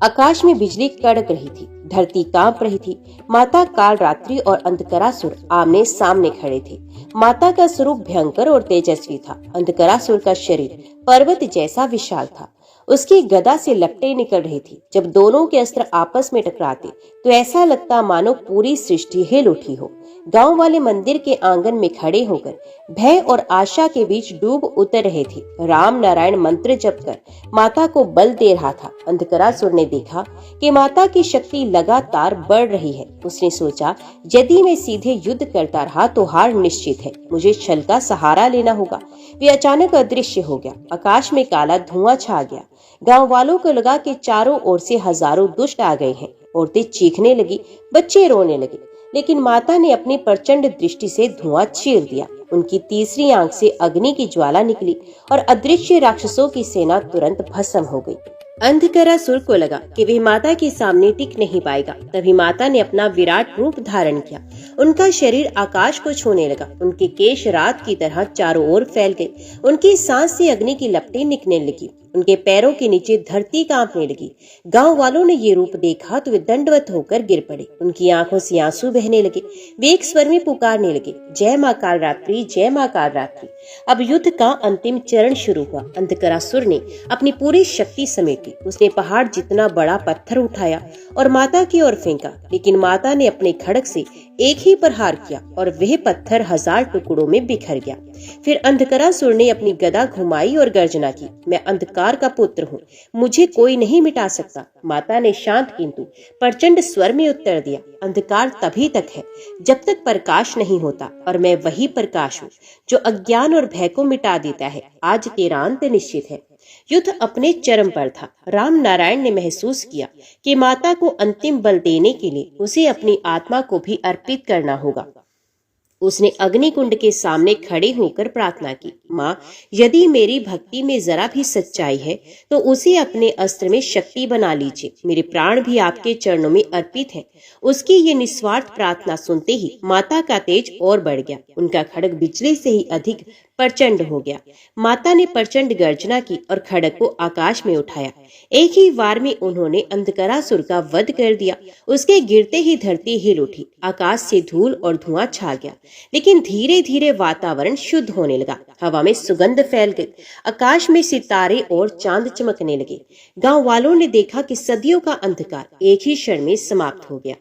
आकाश में बिजली कड़क रही थी, धरती कांप रही थी। माता कालरात्रि और अंधकरासुर आमने सामने खड़े थे। माता का स्वरूप भयंकर और तेजस्वी था। अंधकरासुर का शरीर पर्वत जैसा विशाल था। उसकी गदा से लपटें निकल रही थी। जब दोनों के अस्त्र आपस में टकराते तो ऐसा लगता मानो पूरी सृष्टि हिल उठी हो। गांव वाले मंदिर के आंगन में खड़े होकर भय और आशा के बीच डूब उतर रहे थे। राम नारायण मंत्र जप कर माता को बल दे रहा था। अंधकरासुर ने देखा कि माता की शक्ति लगातार बढ़ रही है। उसने सोचा, यदि मैं सीधे युद्ध करता रहा तो हार निश्चित है, मुझे छल का सहारा लेना होगा। वे अचानक अदृश्य हो गया। आकाश में काला धुआं छा गया। गांव वालों को लगा कि चारों ओर से हजारों दुष्ट आ गए हैं। औरतें चीखने लगी, बच्चे रोने लगे, लेकिन माता ने अपनी प्रचंड दृष्टि से धुआं चीर दिया। उनकी तीसरी आंख से अग्नि की ज्वाला निकली और अदृश्य राक्षसों की सेना तुरंत भस्म हो गई। अंधकरासुर को लगा कि वह माता के सामने टिक नहीं पाएगा। तभी माता ने अपना विराट रूप धारण किया। उनका शरीर आकाश को छूने लगा। उनके केश रात की तरह चारों ओर फैल गए। उनकी सांस से अग्नि की लपटें निकलने लगी। उनके पैरों के नीचे धरती कांपने लगी। गांव वालों ने ये रूप देखा तो वे दंडवत होकर गिर पड़े। उनकी आंखों से आंसू बहने लगे। वे एक स्वर में पुकारने लगे, जय मां कालरात्रि, जय मां कालरात्रि। अब युद्ध का अंतिम चरण शुरू हुआ। अंधकरासुर ने अपनी पूरी शक्ति समेटी। उसने पहाड़ जितना बड़ा पत्थर उठाया और माता की ओर फेंका, लेकिन माता ने अपने खड्ग से एक ही प्रहार किया और वह पत्थर 1000 टुकड़ों में बिखर गया। फिर अंधकरासुर ने अपनी गदा घुमाई और गर्जना की, मैं अंधकार का पुत्र हूँ, मुझे कोई नहीं मिटा सकता। माता ने शांत किंतु प्रचंड स्वर में उत्तर दिया, अंधकार तभी तक है जब तक प्रकाश नहीं होता, और मैं वही प्रकाश हूँ जो अज्ञान और भय को मिटा देता है। आज तेरा अंत निश्चित है। युद्ध अपने चरम पर था। राम नारायण ने महसूस किया कि माता को अंतिम बल देने के लिए उसे अपनी आत्मा को भी अर्पित करना होगा। उसने अग्निकुंड के सामने खड़े होकर प्रार्थना की, माँ, यदि मेरी भक्ति में जरा भी सच्चाई है तो उसे अपने अस्त्र में शक्ति बना लीजिए। मेरे प्राण भी आपके चरणों में अर्पित हैं। उसकी ये निस्वार्थ प्रार्थना सुनते ही माता का तेज और बढ़ गया। उनका खड्ग बिजली से ही अधिक प्रचंड हो गया। माता ने प्रचंड गर्जना की और खड्ग को आकाश में उठाया। एक ही वार में उन्होंने अंधकरासुर का वध कर दिया। उसके गिरते ही धरती हिल उठी। आकाश से धूल और धुआं छा गया, लेकिन धीरे धीरे वातावरण शुद्ध होने लगा। हवा में सुगंध फैल गई। आकाश में सितारे और चांद चमकने लगे। गांव वालों ने देखा कि सदियों का अंधकार एक ही क्षण में समाप्त हो गया।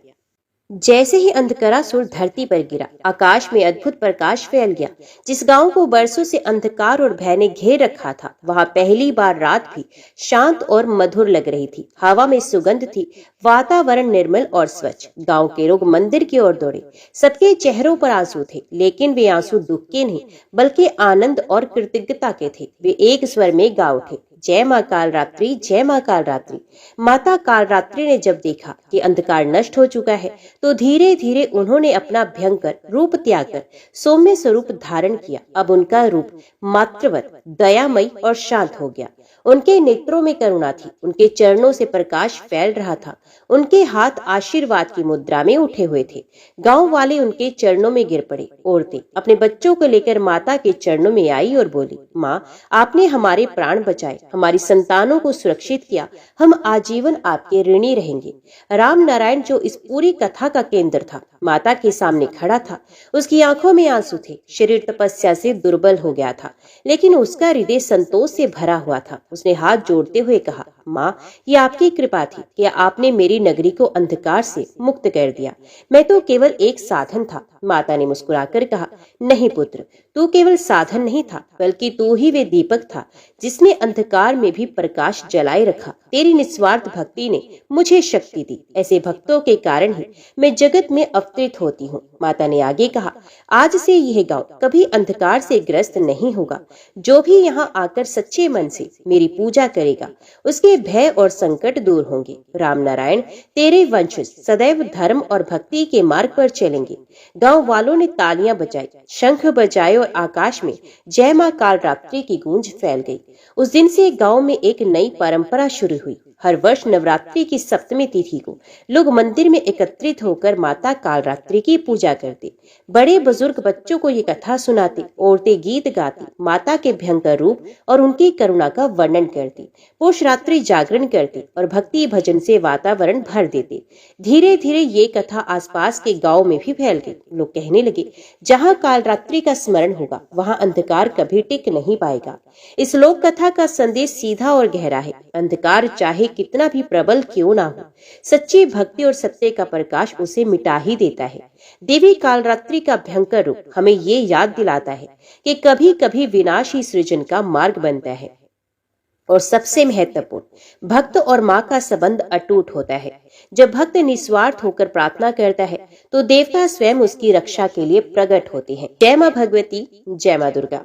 जैसे ही अंधकरासुर धरती पर गिरा, आकाश में अद्भुत प्रकाश फैल गया। जिस गांव को बरसों से अंधकार और भय ने घेर रखा था, वहां पहली बार रात भी शांत और मधुर लग रही थी। हवा में सुगंध थी, वातावरण निर्मल और स्वच्छ। गांव के लोग मंदिर की ओर दौड़े। सबके चेहरों पर आंसू थे, लेकिन वे आंसू दुख के नहीं बल्कि आनंद और कृतज्ञता के थे। वे एक स्वर में गा उठे, जय मां कालरात्रि, जय मां कालरात्रि। माता कालरात्रि ने जब देखा कि अंधकार नष्ट हो चुका है तो धीरे धीरे उन्होंने अपना भयंकर रूप त्याग कर सौम्य स्वरूप धारण किया। अब उनका रूप मातृवत, दयामयी और शांत हो गया। उनके नेत्रों में करुणा थी। उनके चरणों से प्रकाश फैल रहा था। उनके हाथ आशीर्वाद की मुद्रा में उठे हुए थे। गांव वाले उनके चरणों में गिर पड़े। औरतें अपने बच्चों को लेकर माता के चरणों में आई और बोली, माँ, आपने हमारे प्राण बचाए, हमारी संतानों को सुरक्षित किया, हम आजीवन आपके ऋणी रहेंगे। राम नारायण, जो इस पूरी कथा का केंद्र था, माता के सामने खड़ा था। उसकी आंखों में आंसू थे। शरीर तपस्या से दुर्बल हो गया था, लेकिन उसका हृदय संतोष से भरा हुआ था। उसने हाथ जोड़ते हुए कहा, माँ, ये आपकी कृपा थी कि आपने मेरी नगरी को अंधकार से मुक्त कर दिया। मैं तो केवल एक साधन था। माता ने मुस्कुराकर कहा, नहीं पुत्र, तू केवल साधन नहीं था, बल्कि तू ही वे दीपक था जिसने अंधकार में भी प्रकाश जलाए रखा। तेरी निस्वार्थ भक्ति ने मुझे शक्ति दी। ऐसे भक्तों के कारण ही मैं जगत में अवतरित होती हूँ। माता ने आगे कहा, आज से यह गांव कभी अंधकार से ग्रस्त नहीं होगा। जो भी यहाँ आकर सच्चे मन से मेरी पूजा करेगा, उसके भय और संकट दूर होंगे। राम नारायण, तेरे वंशज सदैव धर्म और भक्ति के मार्ग पर चलेंगे। गांव वालों ने तालियां बजाई, शंख बजाए और आकाश में जय मां कालरात्रि की गूंज फैल गई। उस दिन से गांव में एक नई परंपरा शुरू हुई। हर वर्ष नवरात्रि की सप्तमी तिथि को लोग मंदिर में एकत्रित होकर माता कालरात्रि की पूजा करते। बड़े बुजुर्ग बच्चों को ये कथा सुनाते, औरतें गीत गाती, माता के भयंकर रूप और उनकी करुणा का वर्णन करती। पुरुष रात्रि जागरण करते और भक्ति भजन से वातावरण भर देते। धीरे धीरे ये कथा आसपास के गांव में भी फैल गई। लोग कहने लगे, जहां कालरात्रि का स्मरण होगा वहां अंधकार कभी टिक नहीं पाएगा। इस लोक कथा का संदेश सीधा और गहरा है। अंधकार चाहे कितना भी प्रबल क्यों ना हो, सच्ची भक्ति और सत्य का प्रकाश उसे मिटा ही देता है। देवी कालरात्रि का भयंकर रूप हमें ये याद दिलाता है कि कभी कभी विनाश ही सृजन का मार्ग बनता है। और सबसे महत्वपूर्ण, भक्त और माँ का संबंध अटूट होता है। जब भक्त निस्वार्थ होकर प्रार्थना करता है तो देवता स्वयं उसकी रक्षा के लिए प्रकट होते हैं। जय माँ भगवती, जय माँ दुर्गा।